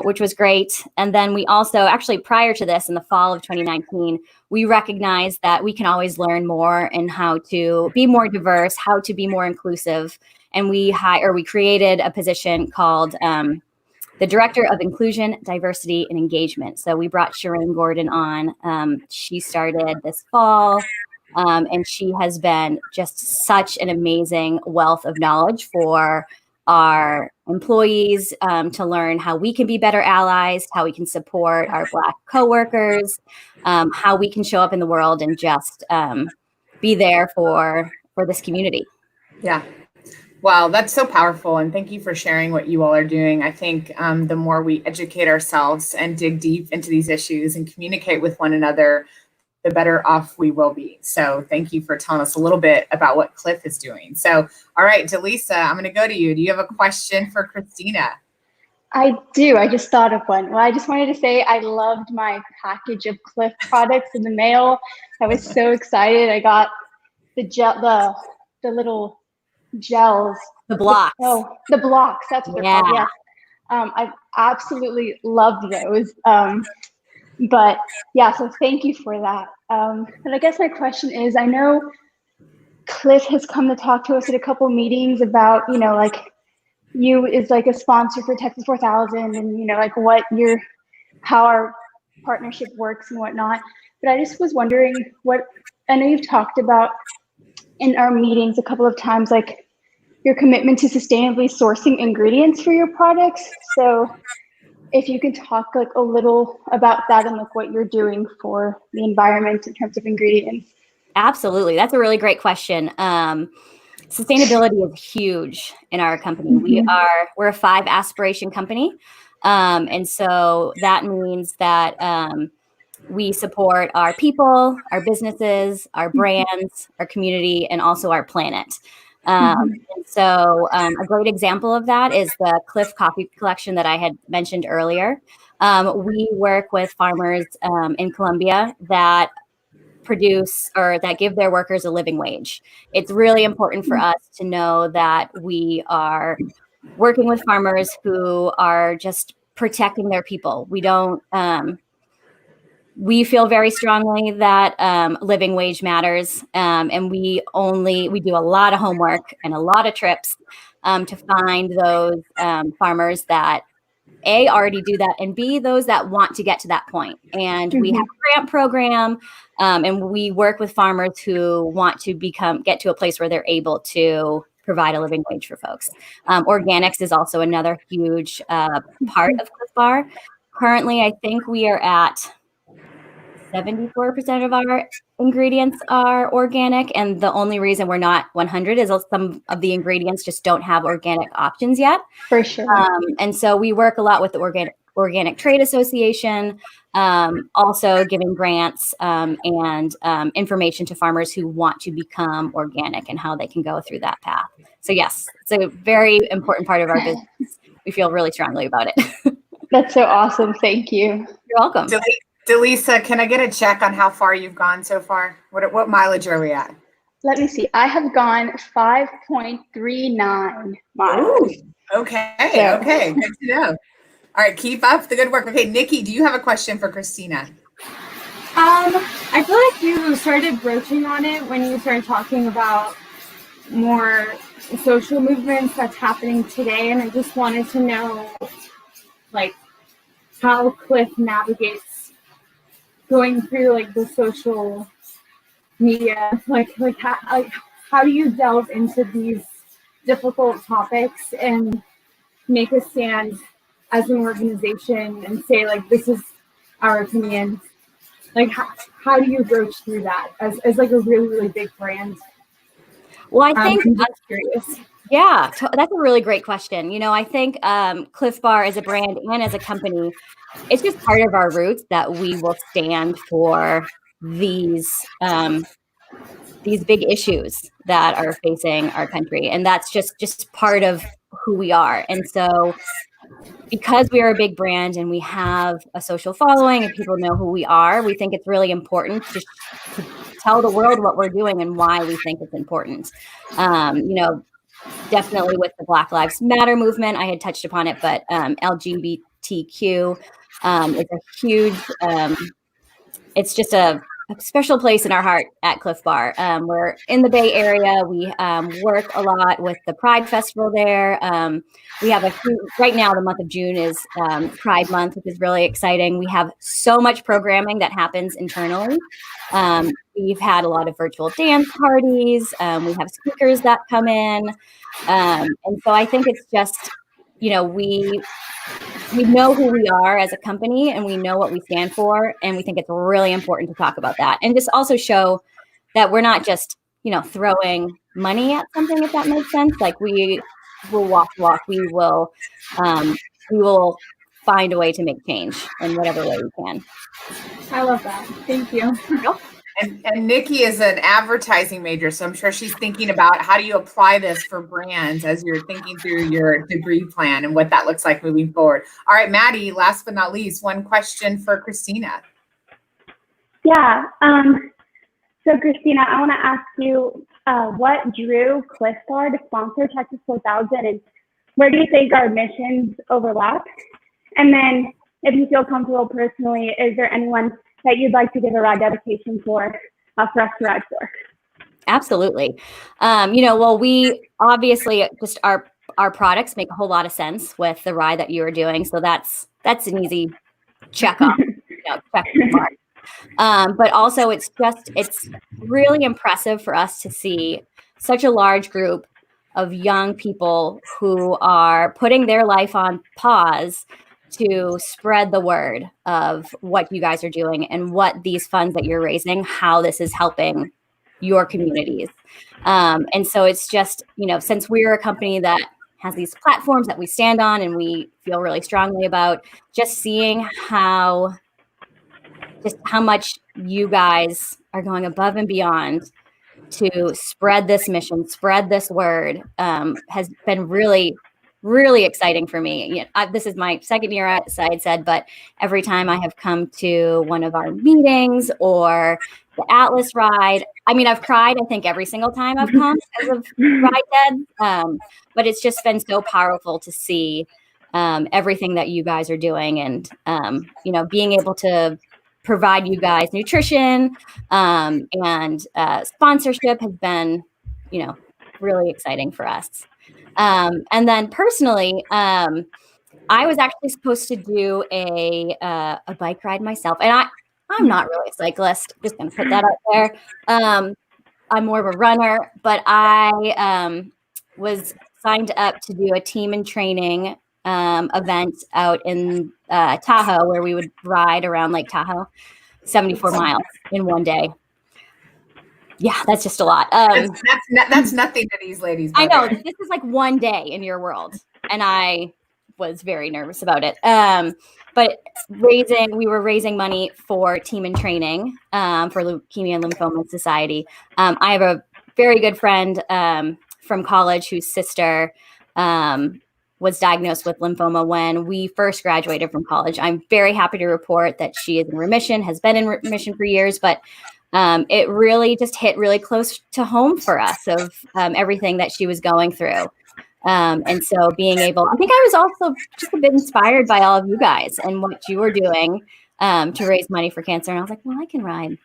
H: which was great. And then we also, actually prior to this, in the fall of 2019, we recognized that we can always learn more in how to be more diverse, how to be more inclusive. And we created a position called the Director of Inclusion, Diversity, and Engagement. So we brought Shireen Gordon on. She started this fall, and she has been just such an amazing wealth of knowledge for our employees to learn how we can be better allies, how we can support our Black coworkers, how we can show up in the world and just be there for this community.
A: Yeah. Wow, that's so powerful. And thank you for sharing what you all are doing. I think the more we educate ourselves and dig deep into these issues and communicate with one another, the better off we will be. So thank you for telling us a little bit about what Clif is doing. So, all right, Delisa, I'm going to go to you. Do you have a question for Christina?
B: I do. I just thought of one. Well, I just wanted to say I loved my package of Clif products in the mail. I was so excited. I got the little gels.
H: The blocks.
B: Oh, the blocks. That's what they're called. Yes. I absolutely loved those. But yeah, so thank you for that. And I guess my question is, I know Clif has come to talk to us at a couple meetings about, like you is like a sponsor for Texas 4000 and, like how our partnership works and whatnot. But I just was wondering I know you've talked about in our meetings a couple of times, like your commitment to sustainably sourcing ingredients for your products. So if you can talk like a little about that and like what you're doing for the environment in terms of ingredients.
H: Absolutely. That's a really great question. Sustainability is huge in our company.
B: Mm-hmm.
H: We're a 5 aspiration company. And so that means that we support our people, our businesses, our brands, our community, and also our planet. And so a great example of that is the Clif Coffee Collection that I had mentioned earlier. We work with farmers in Colombia that produce or that give their workers a living wage. It's really important for us to know that we are working with farmers who are just protecting their people. We feel very strongly that living wage matters, and we do a lot of homework and a lot of trips to find those farmers that A, already do that, and B, those that want to get to that point. And we have a grant program, and we work with farmers who want to get to a place where they're able to provide a living wage for folks. Organics is also another huge part of Clif Bar. Currently, I think we are at 74% of our ingredients are organic, and the only reason we're not 100 is some of the ingredients just don't have organic options yet.
B: For sure.
H: And so we work a lot with the Organic Trade Association, also giving grants and information to farmers who want to become organic and how they can go through that path. So yes, it's a very important part of our business. We feel really strongly about it.
B: That's so awesome. Thank you.
H: You're welcome.
A: Delisa, can I get a check on how far you've gone so far? What mileage are we at?
B: Let me see. I have gone 5.39 miles.
A: Ooh, okay. Good to know. All right, keep up the good work. Okay, Nikki, do you have a question for Christina?
F: I feel like you started broaching on it when you started talking about more social movements that's happening today, and I just wanted to know, like, how Clif navigates going through like the social media, how do you delve into these difficult topics and make a stand as an organization and say like this is our opinion Like, how do you broach through that as like a really, really big brand?
H: Well, I think
F: I'm just curious.
H: Yeah, that's a really great question. I think Clif Bar as a brand and as a company, it's just part of our roots that we will stand for these big issues that are facing our country, and that's just part of who we are. And so, because we are a big brand and we have a social following and people know who we are, we think it's really important to tell the world what we're doing and why we think it's important. Definitely with the Black Lives Matter movement, I had touched upon it, but LGBTQ is a huge, it's just a special place in our heart at Clif Bar. We're in the Bay Area. We work a lot with the Pride Festival there. We have right now, the month of June is Pride Month, which is really exciting. We have so much programming that happens internally. We've had a lot of virtual dance parties. We have speakers that come in. And so I think it's just, we know who we are as a company and we know what we stand for. And we think it's really important to talk about that and just also show that we're not just, throwing money at something, if that makes sense. Like, we will walk the walk. We will find a way to make change in whatever way we can.
F: I love that. Thank you.
A: And Nikki is an advertising major, so I'm sure she's thinking about how do you apply this for brands as you're thinking through your degree plan and what that looks like moving forward. All right, Maddie, last but not least, one question for Christina.
G: Yeah. So Christina, I want to ask you, what drew Clif Bar to sponsor Texas 4000, and where do you think our missions overlap? And then, if you feel comfortable personally, is there anyone that you'd like to give a Rai dedication for us to ride for?
H: Absolutely. Well, we obviously just our products make a whole lot of sense with the ride that you are doing. So that's an easy check off, check mark. But also it's really impressive for us to see such a large group of young people who are putting their life on pause to spread the word of what you guys are doing and what these funds that you're raising, how this is helping your communities. And so it's just, since we're a company that has these platforms that we stand on and we feel really strongly about, just seeing how much you guys are going above and beyond to spread this mission, spread this word, has been really, really exciting for me. This is my second year, as I had said, but every time I have come to one of our meetings or the Atlas ride, I've cried, I think, every single time I've come because of Rai Ded. But it's just been so powerful to see everything that you guys are doing and, being able to provide you guys nutrition and sponsorship has been, really exciting for us. And then personally, I was actually supposed to do a bike ride myself, and I'm not really a cyclist. Just gonna put that out there. I'm more of a runner, but I was signed up to do a team and training event out in Tahoe, where we would ride around Lake Tahoe, 74 miles in one day. Yeah, that's just a lot.
A: That's nothing to these ladies.
H: I know this is like one day in your world, and I was very nervous about it. But we were raising money for Team in Training for Leukemia and Lymphoma Society. I have a very good friend from college whose sister was diagnosed with lymphoma when we first graduated from college. I'm very happy to report that she is in remission, has been in remission for years, but it really just hit really close to home for us of everything that she was going through. And so being able, I think I was also just a bit inspired by all of you guys and what you were doing to raise money for cancer. And I was like, well, I can ride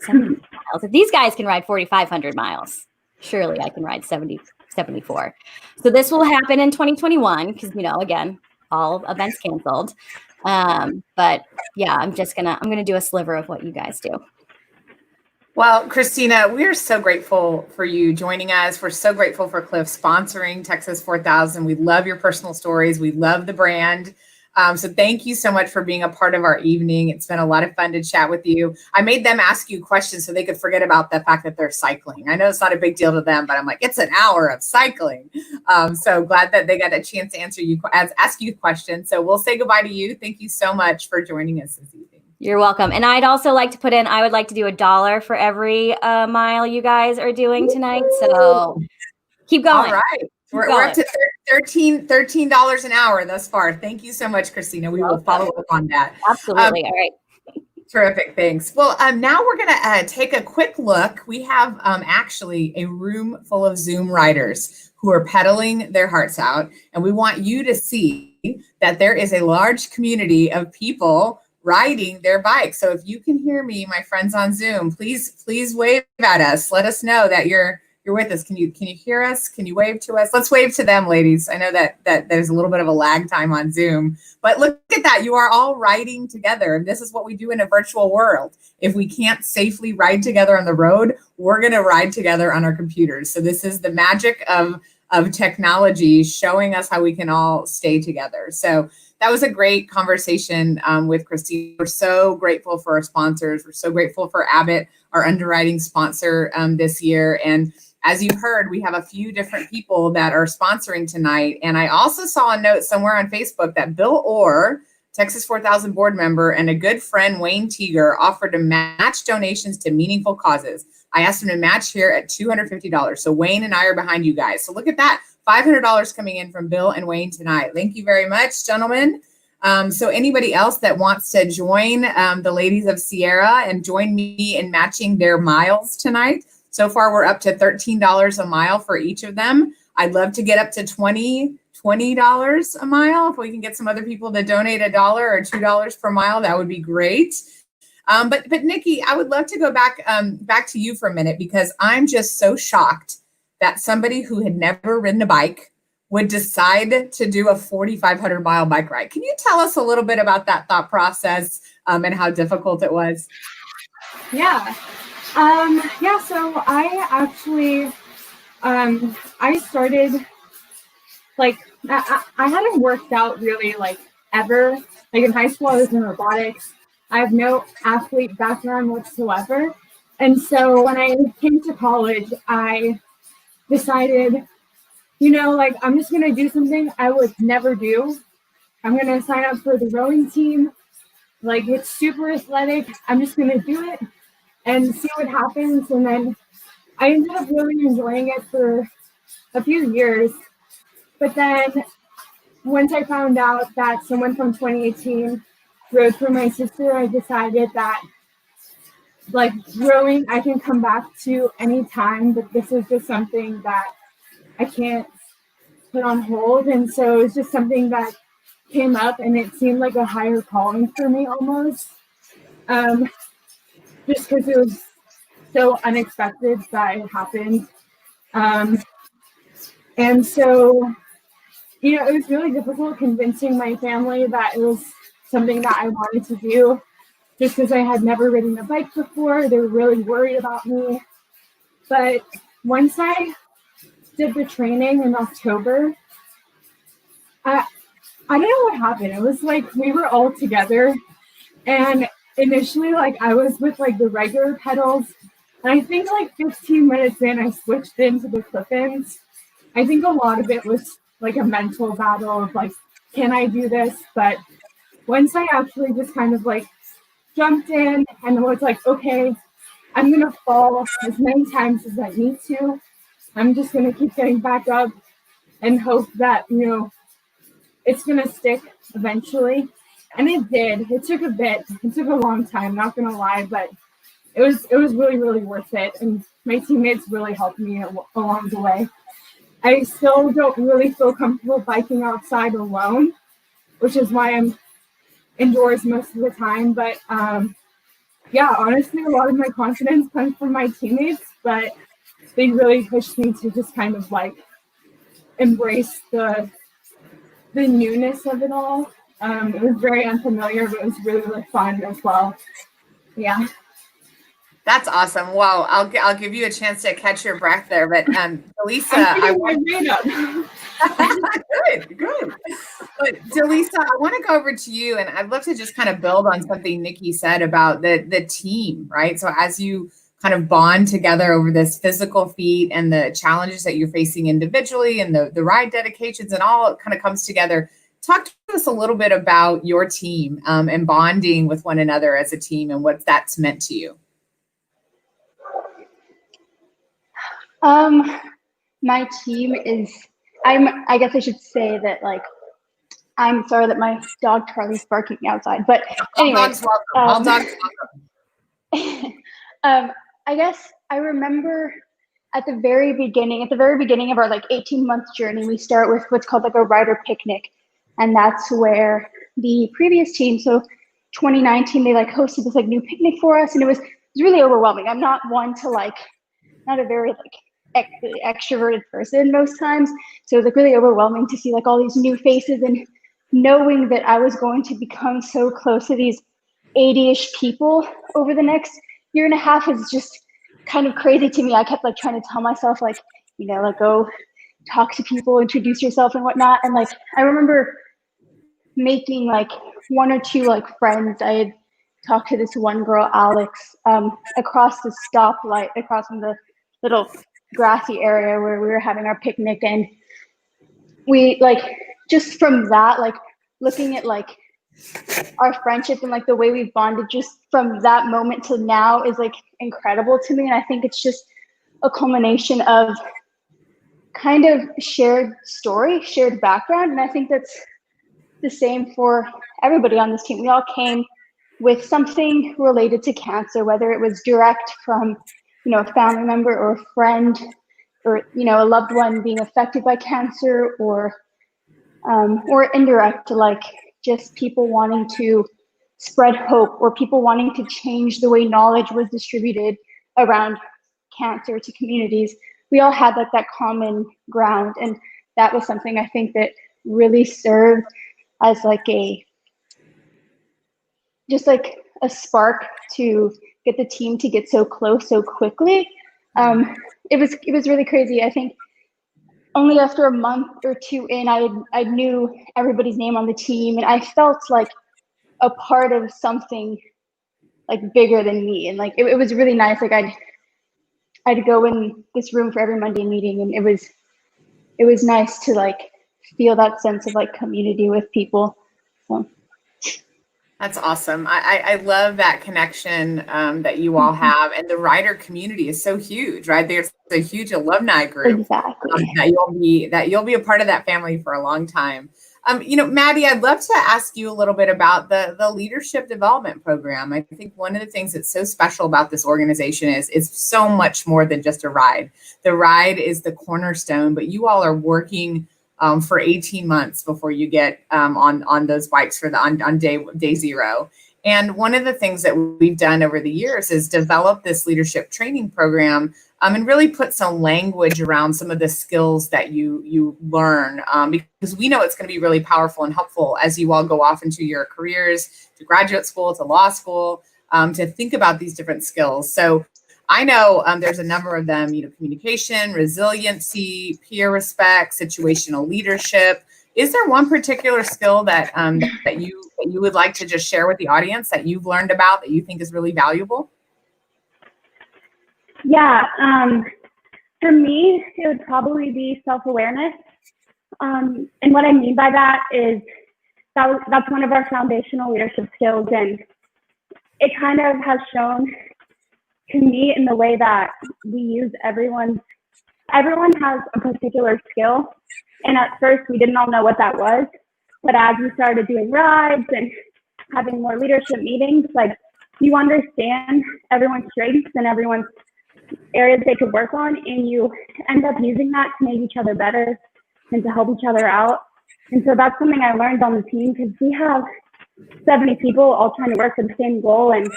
H: 70 miles. If these guys can ride 4,500 miles, surely I can ride 74. So this will happen in 2021 because, again, all events canceled. But yeah, I'm going to do a sliver of what you guys do.
A: Well, Christina, we're so grateful for you joining us. We're so grateful for Clif sponsoring Texas 4000. We love your personal stories. We love the brand. So thank you so much for being a part of our evening. It's been a lot of fun to chat with you. I made them ask you questions so they could forget about the fact that they're cycling. I know it's not a big deal to them, but I'm like, it's an hour of cycling. So glad that they got a chance to ask you questions. So we'll say goodbye to you. Thank you so much for joining us this evening.
H: You're welcome. And I'd also like to put in, I would like to do $1 for every mile you guys are doing tonight. So keep going.
A: All right. We're up to $13 an hour thus far. Thank you so much, Christina. We will follow up on that.
H: Absolutely. All right.
A: Terrific. Thanks. Well, now we're going to take a quick look. We have actually a room full of Zoom riders who are pedaling their hearts out. And we want you to see that there is a large community of people riding their bikes. So if you can hear me, my friends on Zoom, please wave at us. Let us know that you're with us. Can you hear us? Can you wave to us? Let's wave to them, ladies. I know that there's a little bit of a lag time on Zoom, but look at that. You are all riding together. And this is what we do in a virtual world. If we can't safely ride together on the road, we're going to ride together on our computers. So this is the magic of technology showing us how we can all stay together. So that was a great conversation with Christine. We're so grateful for our sponsors. We're so grateful for Abbott, our underwriting sponsor this year. And as you heard, we have a few different people that are sponsoring tonight. And I also saw a note somewhere on Facebook that Bill Orr, Texas 4000 board member, and a good friend, Wayne Teeger, offered to match donations to meaningful causes. I asked him to match here at $250. So Wayne and I are behind you guys. So look at that. $500 coming in from Bill and Wayne tonight. Thank you very much, gentlemen. So anybody else that wants to join the ladies of Sierra and join me in matching their miles tonight. So far, we're up to $13 a mile for each of them. I'd love to get up to $20 a mile. If we can get some other people to donate $1 or $2 per mile, that would be great. But Nikki, I would love to go back to you for a minute, because I'm just so shocked that somebody who had never ridden a bike would decide to do a 4,500 mile bike ride. Can you tell us a little bit about that thought process and how difficult it was?
F: Yeah. So I actually, I started, like, I hadn't worked out really, like, ever. Like, in high school, I was in robotics. I have no athlete background whatsoever. And so when I came to college, I decided, like, I'm just going to do something I would never do. I'm going to sign up for the rowing team. Like, it's super athletic. I'm just going to do it and see what happens. And then I ended up really enjoying it for a few years. But then once I found out that someone from 2018 rode for my sister, I decided that, like, rowing I can come back to anytime, but this is just something that I can't put on hold. And so it's just something that came up, and it seemed like a higher calling for me almost. Just because it was so unexpected that it happened. And so, it was really difficult convincing my family that it was something that I wanted to do, just because I had never ridden a bike before. They were really worried about me. But once I did the training in October, I don't know what happened. It was like we were all together, and initially, like, I was with, like, the regular pedals, and I think, like, 15 minutes in, I switched into the Clif-ins. I think a lot of it was, like, a mental battle of, like, can I do this? But once I actually just kind of, like, jumped in and was like, okay, I'm going to fall as many times as I need to. I'm just going to keep getting back up and hope that, it's going to stick eventually. And it did. It took a bit. It took a long time, not going to lie, but it was really, really worth it. And my teammates really helped me along the way. I still don't really feel comfortable biking outside alone, which is why I'm indoors most of the time. But honestly, a lot of my confidence comes from my teammates, but they really pushed me to just kind of, like, embrace the newness of it all. It was very unfamiliar, but it was really, really fun as well. Yeah.
A: That's awesome. Well, I'll give you a chance to catch your breath there, but Delisa, I want good. But Delisa, I want to go over to you, and I'd love to just kind of build on something Nikki said about the team, right? So as you kind of bond together over this physical feat and the challenges that you're facing individually, and the Rai Dedications, and all kind of comes together. Talk to us a little bit about your team and bonding with one another as a team, and what that's meant to you.
B: My team is, I guess I should say that, like, I'm sorry that my dog Charlie's barking outside, but anyway.
A: All dogs welcome.
B: I guess I remember at the very beginning of our like 18-month journey, we start with what's called like a rider picnic. And that's where the previous team, so 2019, they like hosted this like new picnic for us, and it was really overwhelming. I'm not one to like, not a very like extroverted person most times, so it was like really overwhelming to see like all these new faces, and knowing that I was going to become so close to these 80-ish people over the next year and a half is just kind of crazy to me. I kept like trying to tell myself like, you know, like go talk to people, introduce yourself and whatnot. And like, I remember making like one or two like friends. I had talked to this one girl, Alex, across the stoplight, across from the little grassy area where we were having our picnic. And we like, just from that, like looking at like our friendship and like the way we've bonded just from that moment to now is like incredible to me. And I think it's just a culmination of kind of shared story, shared background. And I think that's the same for everybody on this team. We all came with something related to cancer, whether it was direct from, you know, a family member or a friend, or, you know, a loved one being affected by cancer, or indirect, like just people wanting to spread hope, or people wanting to change the way knowledge was distributed around cancer to communities. We all had like that common ground, and that was something I think that really served as like just like a spark to get the team to get so close so quickly. It was really crazy. I think only after a month or two in, I knew everybody's name on the team, and I felt like a part of something like bigger than me. And like it was really nice. Like I'd go in this room for every Monday meeting, and it was nice to like feel that sense of like community with people. So
A: that's awesome. I love that connection that you all have, and the writer community is so huge, right? There's a huge alumni group.
B: Exactly.
A: That you'll be a part of that family for a long time. You know, Maddie, I'd love to ask you a little bit about the leadership development program. I think one of the things that's so special about this organization is it's so much more than just a ride. The ride is the cornerstone, but you all are working for 18 months before you get on those bikes for on day zero. And one of the things that we've done over the years is develop this leadership training program and really put some language around some of the skills that you learn, because we know it's going to be really powerful and helpful as you all go off into your careers, to graduate school, to law school, to think about these different skills. So I know there's a number of them, you know, communication, resiliency, peer respect, situational leadership. Is there one particular skill that that you would like to just share with the audience that you've learned about that you think is really valuable?
G: Yeah, for me, it would probably be self-awareness. And what I mean by that is that's one of our foundational leadership skills, and it kind of has shown to me in the way that we use everyone has a particular skill, and at first we didn't all know what that was, but as we started doing rides and having more leadership meetings, like you understand everyone's strengths and everyone's areas they could work on, and you end up using that to make each other better and to help each other out. And so that's something I learned on the team, because we have 70 people all trying to work for the same goal, and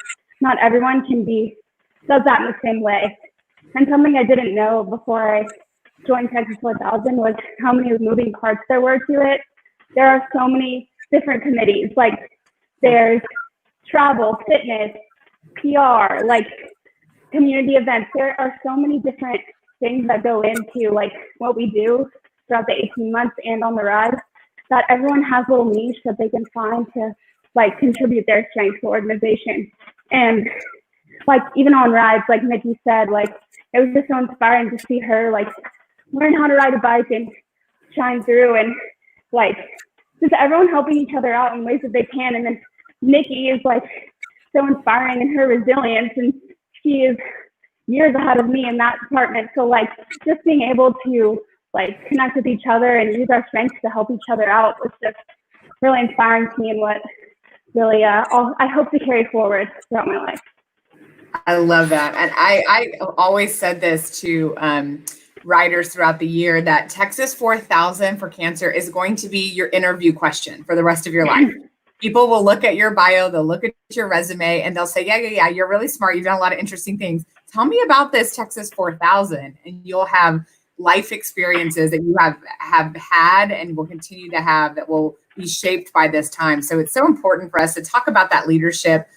G: not everyone does that in the same way. And something I didn't know before I joined Texas 4000 was how many moving parts there were to it. There are so many different committees, like there's travel, fitness, PR, like community events. There are so many different things that go into like what we do throughout the 18 months and on the ride, that everyone has a little niche that they can find to like contribute their strength to the organization. And like even on rides, like Nikki said, like it was just so inspiring to see her like learn how to ride a bike and shine through, and like just everyone helping each other out in ways that they can. And then Nikki is like so inspiring in her resilience, and she is years ahead of me in that department. So like just being able to like connect with each other and use our strengths to help each other out was just really inspiring to me, and what really I hope to carry forward throughout my life.
A: I love that. And I always said this to riders throughout the year, that Texas 4000 for cancer is going to be your interview question for the rest of your life. People will look at your bio, they'll look at your resume, and they'll say, yeah, you're really smart. You've done a lot of interesting things. Tell me about this Texas 4000. And you'll have life experiences that you have had and will continue to have that will be shaped by this time. So it's so important for us to talk about that leadership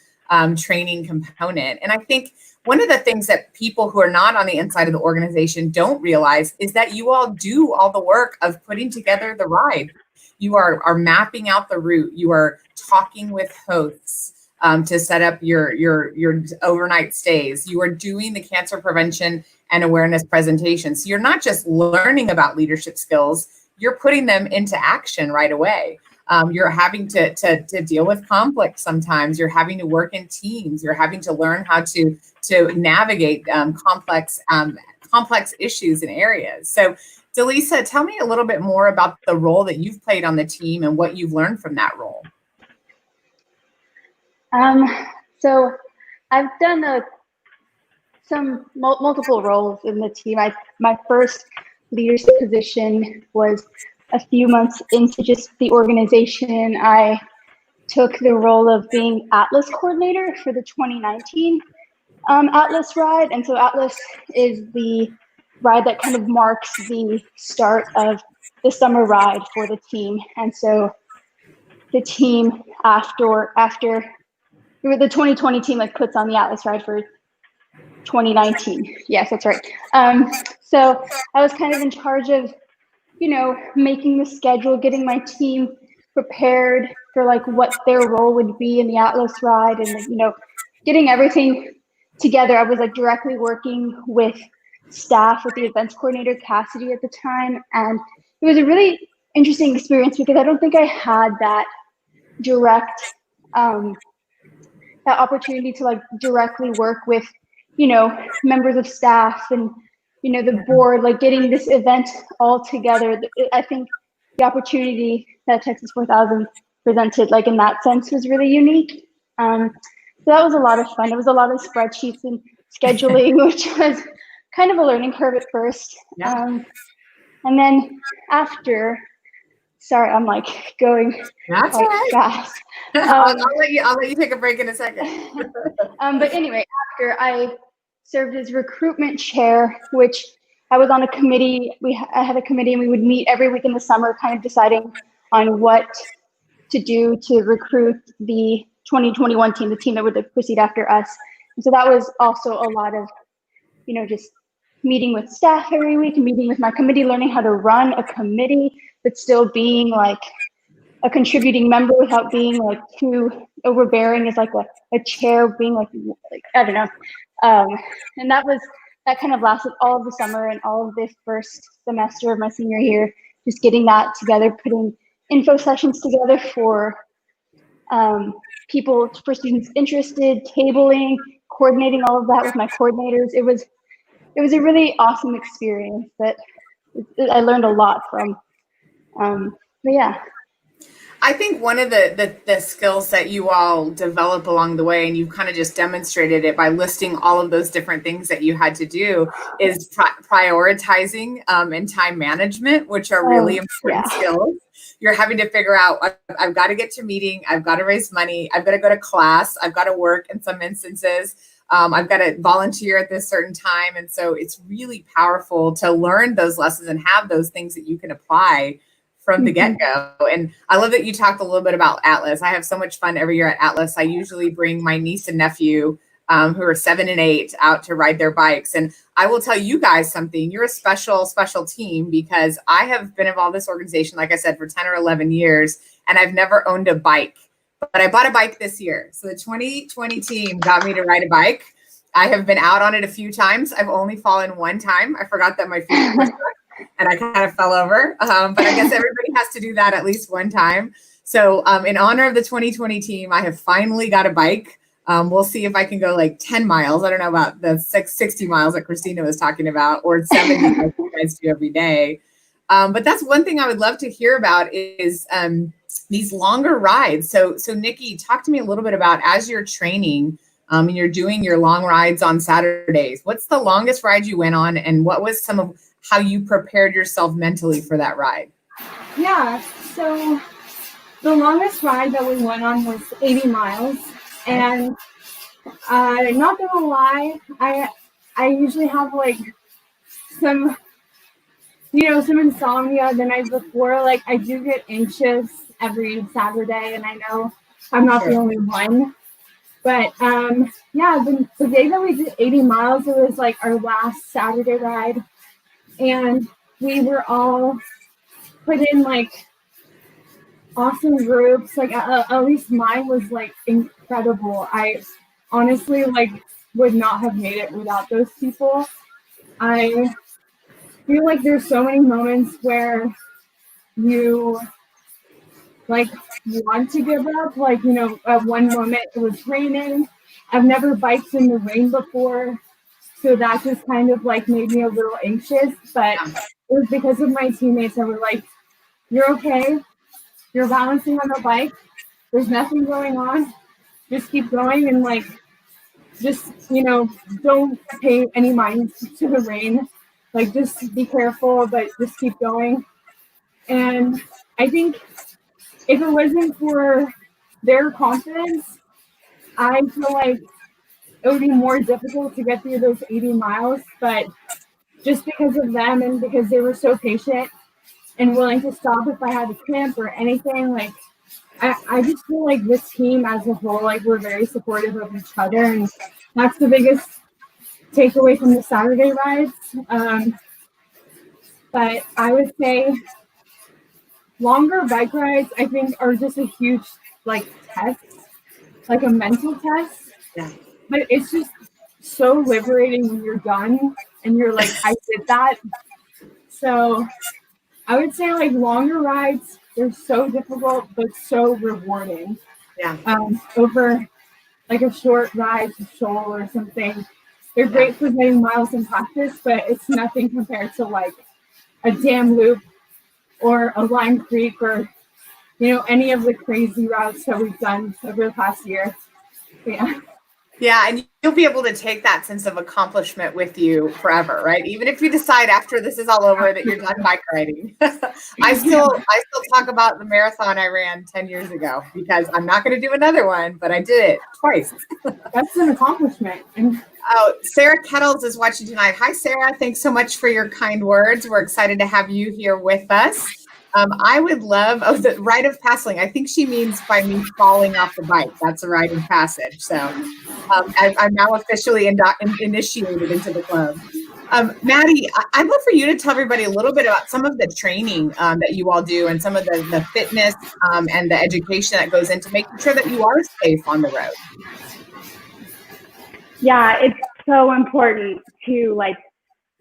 A: training component. And I think one of the things that people who are not on the inside of the organization don't realize is that you all do all the work of putting together the ride. You are mapping out the route. You are talking with hosts to set up your overnight stays. You are doing the cancer prevention and awareness presentations. So you're not just learning about leadership skills, you're putting them into action right away. You're having to deal with conflict sometimes. You're having to work in teams. You're having to learn how to navigate complex issues and areas. So, Delisa, tell me a little bit more about the role that you've played on the team and what you've learned from that role.
B: So I've done some multiple roles in the team. My first leadership position was a few months into just the organization. I took the role of being Atlas coordinator for the 2019 Atlas ride. And so Atlas is the ride that kind of marks the start of the summer ride for the team. And so the team after the 2020 team like puts on the Atlas ride for 2019. Yes, that's right. So I was kind of in charge of, making the schedule, getting my team prepared for like what their role would be in the Atlas ride, and getting everything together. I was like directly working with staff, with the events coordinator Cassidy at the time, and it was a really interesting experience because I don't think I had that direct that opportunity to like directly work with members of staff and the board, like getting this event all together. I think the opportunity that Texas 4000 presented, like in that sense, was really unique. So that was a lot of fun. It was a lot of spreadsheets and scheduling, which was kind of a learning curve at first. Yeah. And then after, sorry, I'm like going quite fast.
A: I'll let you take a break in a second.
B: But anyway, after I served as recruitment chair, which I was on a committee. I had a committee, and we would meet every week in the summer, kind of deciding on what to do to recruit the 2021 team, the team that would proceed after us. And so that was also a lot of, just meeting with staff every week, meeting with my committee, learning how to run a committee, but still being like a contributing member without being like too overbearing as like a chair, being like I don't know. And that kind of lasted all of the summer and all of this first semester of my senior year, just getting that together, putting info sessions together for for students interested, tabling, coordinating all of that with my coordinators. It was a really awesome experience that I learned a lot from. But yeah.
A: I think one of the skills that you all develop along the way, and you've kind of just demonstrated it by listing all of those different things that you had to do, is prioritizing and time management, which are really important skills. You're having to figure out, I've got to get to meeting, I've got to raise money, I've got to go to class, I've got to work in some instances. I've got to volunteer at this certain time. And so it's really powerful to learn those lessons and have those things that you can apply from the get-go. And I love that you talked a little bit about Atlas. I have so much fun every year at Atlas. I usually bring my niece and nephew who are 7 and 8 out to ride their bikes. And I will tell you guys something. You're a special team, because I have been involved in this organization, like I said, for 10 or 11 years, and I've never owned a bike. But I bought a bike this year. So the 2020 team got me to ride a bike. I have been out on it a few times. I've only fallen one time. I forgot that my feet were stuck and I kind of fell over. But I guess everybody has to do that at least one time. So in honor of the 2020 team, I have finally got a bike. We'll see if I can go like 10 miles. I don't know about the 60 miles that Christina was talking about, or 70 like you guys do every day. But that's one thing I would love to hear about is these longer rides. So Nikki, talk to me a little bit about, as you're training and you're doing your long rides on Saturdays, what's the longest ride you went on, and what was some of how you prepared yourself mentally for that ride?
F: Yeah, so the longest ride that we went on was 80 miles. And not gonna lie, I usually have like some insomnia the night before. Like, I do get anxious every Saturday, and I know I'm not the only one. But yeah, the day that we did 80 miles, it was like our last Saturday ride, and we were all put in like awesome groups. Like at least mine was like incredible. I honestly like would not have made it without those people. I feel like there's so many moments where you like want to give up. Like, at one moment it was raining. I've never biked in the rain before, so that just kind of like made me a little anxious. But it was because of my teammates that were like, "You're okay. You're balancing on the bike. There's nothing going on. Just keep going, and like, just don't pay any mind to the rain. Like, just be careful, but just keep going." And I think if it wasn't for their confidence, I feel like it would be more difficult to get through those 80 miles. But just because of them, and because they were so patient and willing to stop if I had a cramp or anything, like, I just feel like this team as a whole, like, we're very supportive of each other, and that's the biggest takeaway from the Saturday rides. But I would say longer bike rides, I think, are just a huge like test, like a mental test.
A: Yeah.
F: But it's just so liberating when you're done and you're like, I did that. So I would say like longer rides, they're so difficult but so rewarding.
A: Yeah.
F: Over like a short ride to Shoal or something, they're great for getting miles in practice, but it's nothing compared to like a dam loop or a Lime Creek, or any of the crazy routes that we've done over the past year.
A: Yeah, and you'll be able to take that sense of accomplishment with you forever, right? Even if you decide after this is all over that you're done bike riding. I still talk about the marathon I ran 10 years ago, because I'm not going to do another one, but I did it twice.
F: That's an accomplishment.
A: Oh, Sarah Kettles is watching tonight. Hi, Sarah. Thanks so much for your kind words. We're excited to have you here with us. I would love, the rite of passing. I think she means by me falling off the bike. That's a rite of passage. So I'm now officially initiated into the club. Maddie, I'd love for you to tell everybody a little bit about some of the training that you all do, and some of the fitness and the education that goes into making sure that you are safe on the road.
G: Yeah, it's so important to like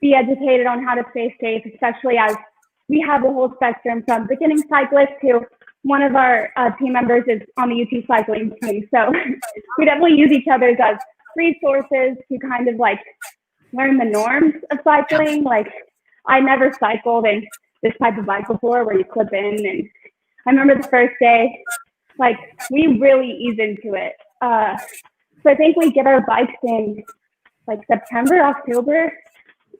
G: be educated on how to stay safe, especially as we have the whole spectrum from beginning cyclists to one of our team members is on the UT cycling team. So we definitely use each other as resources to kind of like learn the norms of cycling. Like, I never cycled in this type of bike before where you clip in. And I remember the first day, like, we really ease into it. So I think we get our bikes in like September, October,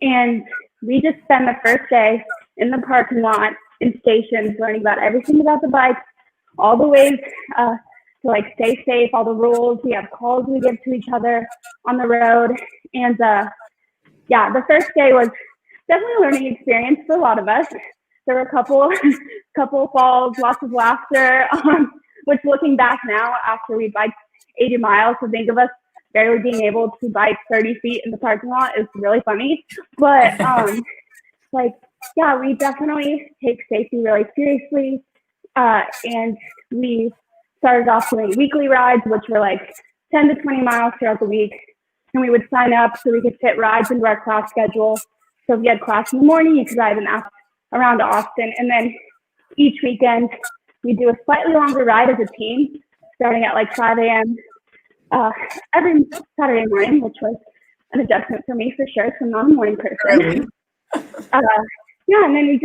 G: and we just spend the first day in the parking lot in stations learning about everything about the bike, all the ways to like stay safe, all the rules. We have calls we give to each other on the road. And yeah, the first day was definitely a learning experience for a lot of us. There were a couple falls, lots of laughter, which looking back now after we biked 80 miles, to think of us barely being able to bike 30 feet in the parking lot is really funny. But like, yeah, we definitely take safety really seriously. And we started off doing weekly rides, which were like 10 to 20 miles throughout the week. And we would sign up so we could fit rides into our class schedule. So if you had class in the morning, you could ride around Austin. And then each weekend, we do a slightly longer ride as a team, starting at like 5 a.m. Every Saturday morning, which was an adjustment for me for sure, because I'm not a morning person. Yeah, and then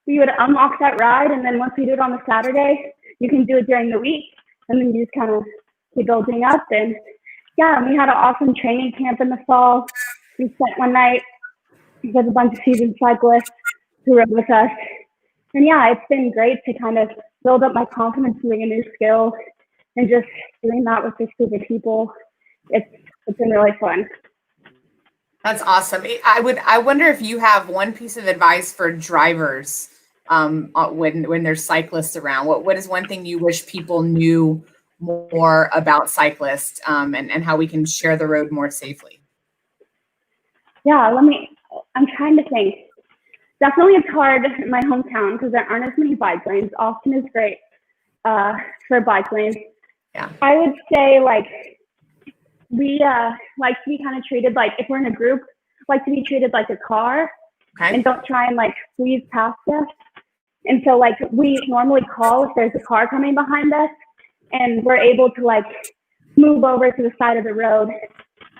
G: we would unlock that ride, and then once we do it on the Saturday, you can do it during the week, and then you just kind of keep building up. And yeah, we had an awesome training camp in the fall. We spent one night with a bunch of seasoned cyclists who rode with us. And yeah, it's been great to kind of build up my confidence doing a new skill and just doing that with this group of people. It's been really fun.
A: That's awesome. I wonder if you have one piece of advice for drivers when there's cyclists around. What is one thing you wish people knew more about cyclists and how we can share the road more safely?
G: Yeah, I'm trying to think. Definitely it's hard in my hometown because there aren't as many bike lanes. Austin is great for bike lanes.
A: Yeah.
G: I would say like we like to be kind of treated like, if we're in a group, like to be treated like a car.
A: Okay.
G: And don't try and like squeeze past us. And so like we normally call if there's a car coming behind us, and we're able to like move over to the side of the road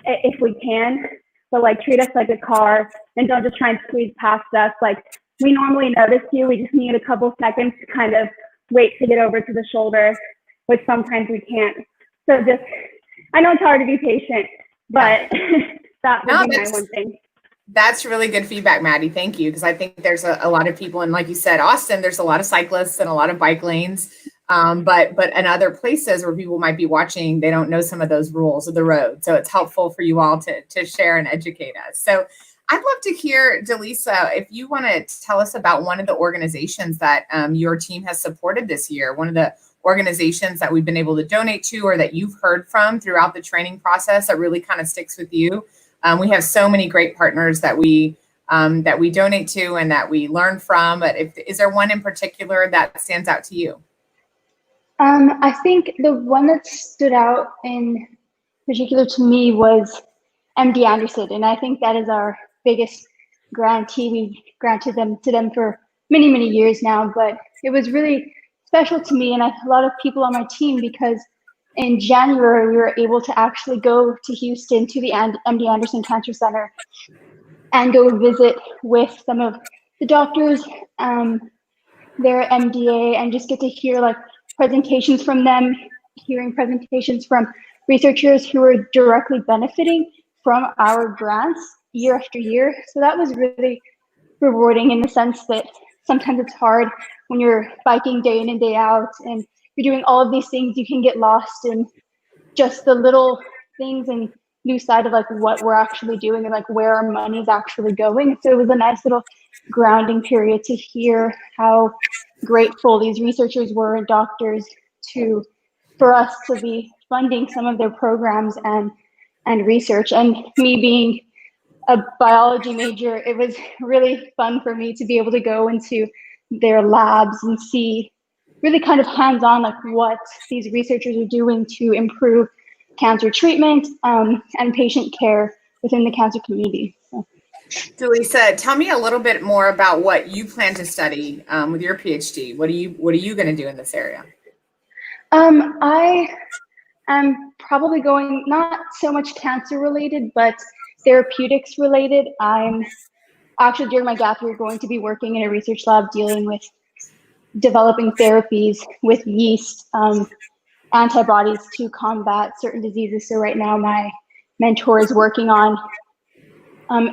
G: if we can, but like treat us like a car and don't just try and squeeze past us. Like we normally notice you, we just need a couple seconds to kind of wait to get over to the shoulder, which sometimes we can't. So just, I know it's hard to be patient, but that would be my one thing.
A: That's really good feedback, Maddie. Thank you. Because I think there's a lot of people, and like you said, Austin, there's a lot of cyclists and a lot of bike lanes. But in other places where people might be watching, they don't know some of those rules of the road. So it's helpful for you all to share and educate us. So I'd love to hear, Delisa, if you want to tell us about one of the organizations that your team has supported this year, one of the organizations that we've been able to donate to or that you've heard from throughout the training process that really kind of sticks with you. We have so many great partners that we donate to and that we learn from. But is there one in particular that stands out to you?
B: I think the one that stood out in particular to me was MD Anderson, and I think that is our biggest grantee. We granted them to them for many, many years now, but it was really special to me and a lot of people on my team because in January, we were able to actually go to Houston to the MD Anderson Cancer Center and go visit with some of the doctors, their MDA, and just get to hear like presentations from them, hearing presentations from researchers who are directly benefiting from our grants year after year. So that was really rewarding in the sense that sometimes it's hard when you're biking day in and day out and you're doing all of these things, you can get lost in just the little things and lose sight of like what we're actually doing and like where our money is actually going. So it was a nice little grounding period to hear how grateful these researchers were and doctors for us to be funding some of their programs and research. And me being a biology major, it was really fun for me to be able to go into their labs and see really kind of hands-on like what these researchers are doing to improve cancer treatment and patient care within the cancer community. So.
A: Delisa, tell me a little bit more about what you plan to study with your PhD. What are you going to do in this area?
B: I am probably going not so much cancer related, but therapeutics related. I'm actually during my gap year going to be working in a research lab dealing with developing therapies with yeast, antibodies to combat certain diseases. So right now my mentor is working on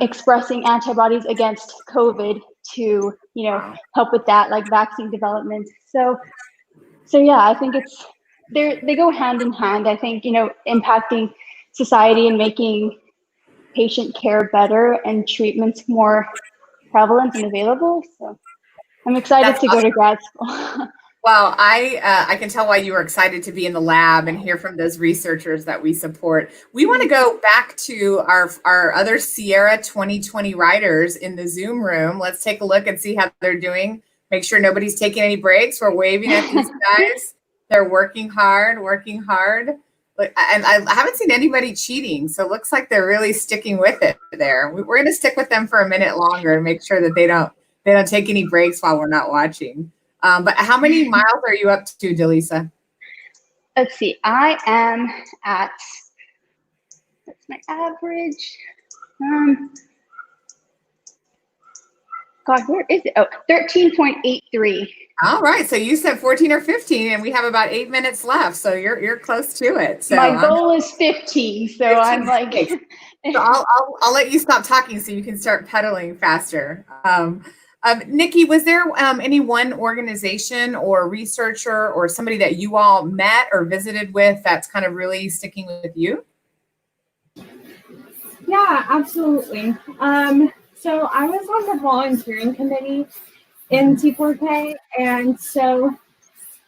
B: expressing antibodies against COVID to, help with that, like vaccine development. So yeah, I think they go hand in hand. I think, impacting society and making patient care better and treatments more prevalent and available. So I'm excited to go to grad school.
A: Well, I can tell why you were excited to be in the lab and hear from those researchers that we support. We want to go back to our other Sierra 2020 writers in the Zoom room. Let's take a look and see how they're doing. Make sure nobody's taking any breaks. We're waving at these guys. They're working hard, working hard. And I haven't seen anybody cheating, so it looks like they're really sticking with it there. We're going to stick with them for a minute longer and make sure that they don't take any breaks while we're not watching. But how many miles are you up to, Delisa?
B: Let's see. I am at, that's my average. God, where is it? Oh, 13.83.
A: All right. So you said 14 or 15, and we have about 8 minutes left. So you're close to it. So
B: my goal is 15. So 15 I'm like,
A: so I'll let you stop talking so you can start pedaling faster. Nikki, was there any one organization or researcher or somebody that you all met or visited with that's kind of really sticking with you?
F: Yeah, absolutely. So I was on the volunteering committee in T4K, and so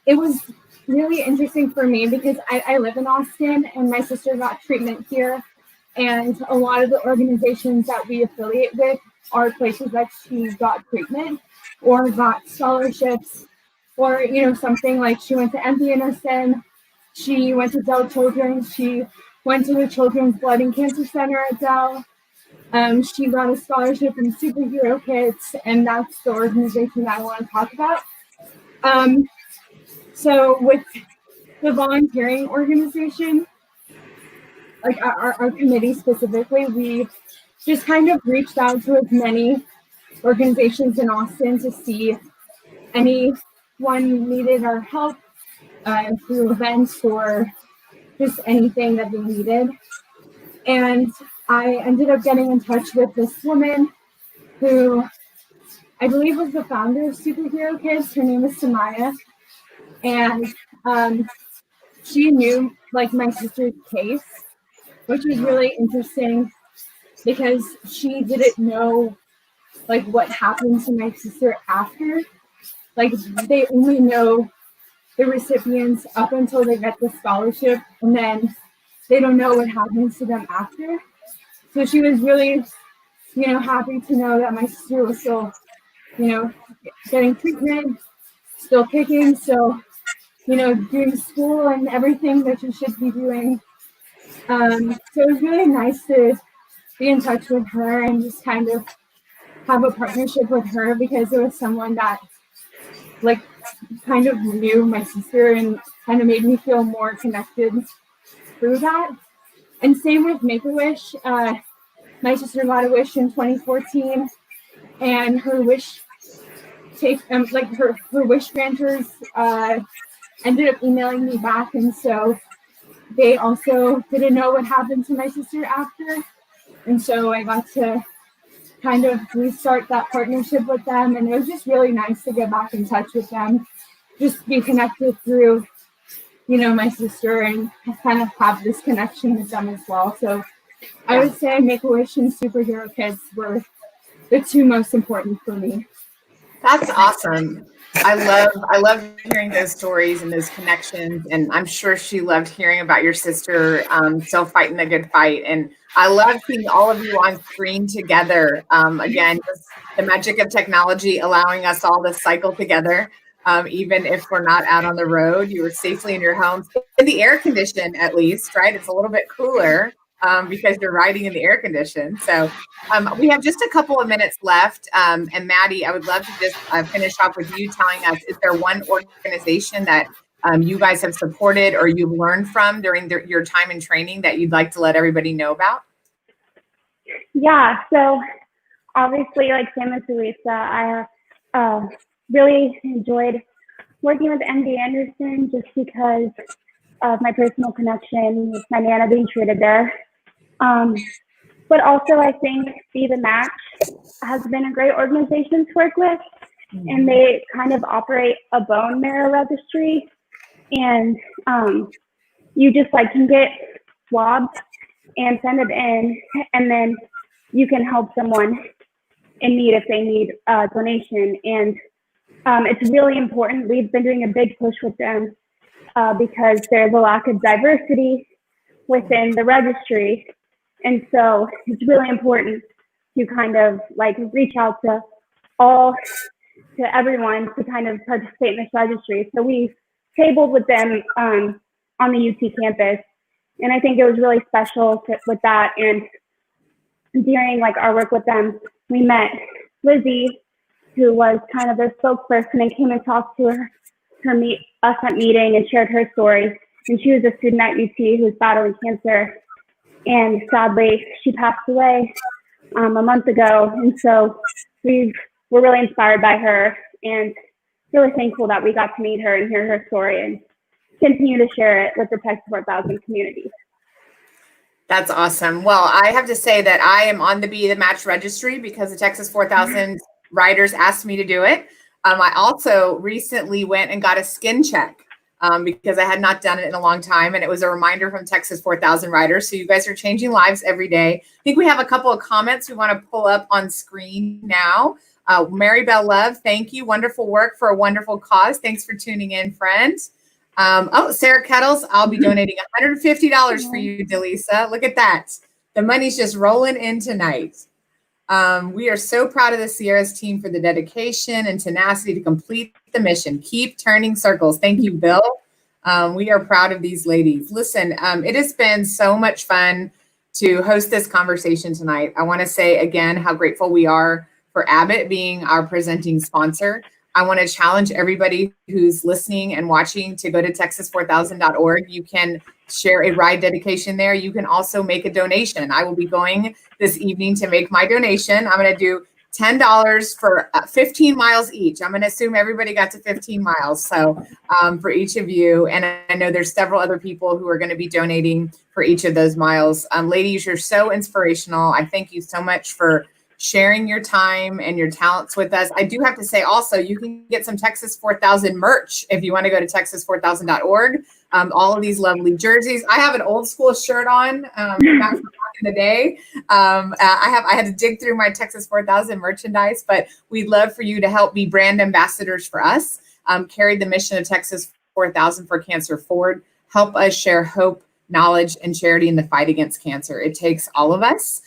F: it was really interesting for me because I live in Austin and my sister got treatment here, and a lot of the organizations that we affiliate with are places that she got treatment or got scholarships, or something like she went to MD Anderson, she went to Dell Children's, she went to the Children's Blood and Cancer Center at Dell. She got a scholarship from Superhero Kids, and that's the organization that I want to talk about. So with the volunteering organization, like our committee specifically, we just kind of reached out to as many organizations in Austin to see if anyone needed our help through events or just anything that they needed. And I ended up getting in touch with this woman who I believe was the founder of Superhero Kids. Her name is Samaya. And she knew like my sister's case, which was really interesting because she didn't know like what happened to my sister after. Like they only know the recipients up until they get the scholarship, and then they don't know what happens to them after. So she was really, happy to know that my sister was still, getting treatment, still kicking, still, doing school and everything that she should be doing. So it was really nice to be in touch with her and just kind of have a partnership with her because it was someone that like kind of knew my sister and kind of made me feel more connected through that. And same with Make-A-Wish. My sister got a wish in 2014, and her wish her wish granters ended up emailing me back, and so they also didn't know what happened to my sister after. And so I got to kind of restart that partnership with them, and it was just really nice to get back in touch with them, just be connected through, my sister, and kind of have this connection with them as well. So I would say Make-A-Wish and Superhero Kids were the two most important for me.
A: That's awesome. I love hearing those stories and those connections, and I'm sure she loved hearing about your sister still fighting the good fight. And I love seeing all of you on screen together. Again, just the magic of technology allowing us all to cycle together, even if we're not out on the road. You were safely in your homes, in the air condition at least, right? It's a little bit cooler because you're riding in the air condition. So we have just a couple of minutes left. And Maddie, I would love to just finish off with you telling us, is there one organization that you guys have supported or you've learned from during your time in training that you'd like to let everybody know about?
G: Yeah, so obviously, like same with Teresa, I really enjoyed working with MD Anderson just because of my personal connection with my Nana being treated there. But also I think Be the Match has been a great organization to work with, and they kind of operate a bone marrow registry, and you just like can get swabs and send it in, and then you can help someone in need if they need a donation. And It's really important. We've been doing a big push with them because there's a lack of diversity within the registry. And so it's really important to kind of like reach out to everyone to kind of participate in this registry. So we tabled with them on the UT campus. And I think it was really special with that. And during like our work with them, we met Lizzie, who was kind of their spokesperson, and came and talked to us at meeting and shared her story. And she was a student at UT who was battling cancer. And sadly, she passed away a month ago. And so we're really inspired by her and really thankful that we got to meet her and hear her story and continue to share it with the Texas 4000 community.
A: That's awesome. Well, I have to say that I am on the Be the Match registry because the Texas 4000 riders asked me to do it. I also recently went and got a skin check because I had not done it in a long time. And it was a reminder from Texas 4000 riders. So you guys are changing lives every day. I think we have a couple of comments we want to pull up on screen now. Mary Bell Love, thank you. Wonderful work for a wonderful cause. Thanks for tuning in, friends. Sarah Kettles, I'll be donating $150 for you, Delisa. Look at that. The money's just rolling in tonight. We are so proud of the Sierra's team for the dedication and tenacity to complete the mission. Keep turning circles. Thank you, Bill. We are proud of these ladies. Listen, it has been so much fun to host this conversation tonight. I want to say again how grateful we are for Abbott being our presenting sponsor. I want to challenge everybody who's listening and watching to go to texas4000.org. You can share a ride dedication there. You can also make a donation. I will be going this evening to make my donation. I'm going to do $10 for 15 miles each. I'm going to assume everybody got to 15 miles. So for each of you, and I know there's several other people who are going to be donating for each of those miles. Ladies, you're so inspirational. I thank you so much for sharing your time and your talents with us. I do have to say also, you can get some Texas 4000 merch if you want to go to texas4000.org. All of these lovely jerseys. I have an old school shirt on back in the day. I had to dig through my Texas 4000 merchandise, but we'd love for you to help be brand ambassadors for us. Carry the mission of Texas 4000 for Cancer forward. Help us share hope, knowledge, and charity in the fight against cancer. It takes all of us.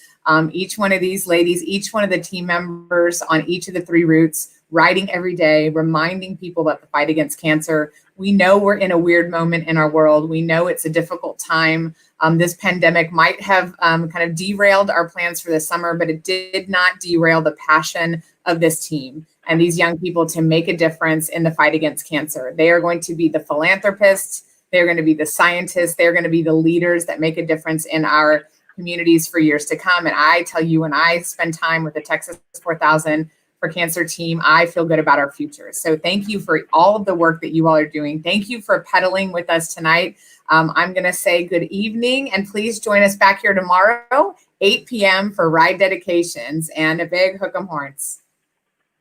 A: Each one of these ladies, each one of the team members on each of the 3 routes, riding every day, reminding people about the fight against cancer. We know we're in a weird moment in our world. We know it's a difficult time. This pandemic might have kind of derailed our plans for the summer, but it did not derail the passion of this team and these young people to make a difference in the fight against cancer. They are going to be the philanthropists. They're going to be the scientists. They're going to be the leaders that make a difference in our communities for years to come. And I tell you, when I spend time with the Texas 4000 for Cancer team, I feel good about our future. So thank you for all of the work that you all are doing. Thank you for pedaling with us tonight. I'm going to say good evening, and please join us back here tomorrow, 8 p.m. for Ride Dedications and a big hook 'em horns.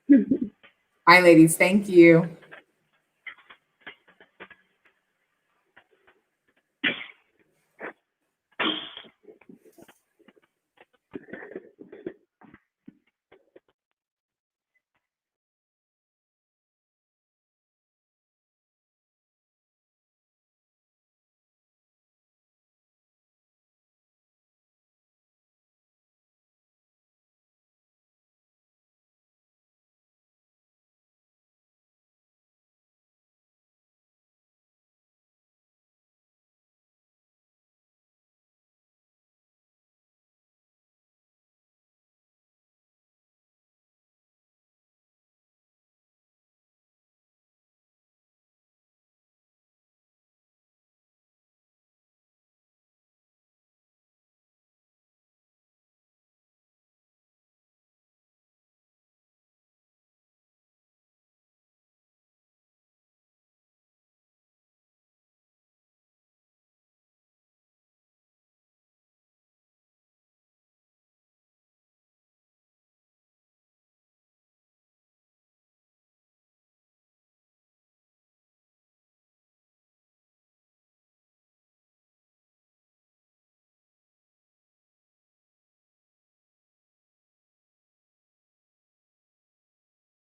A: Bye, ladies. Thank you.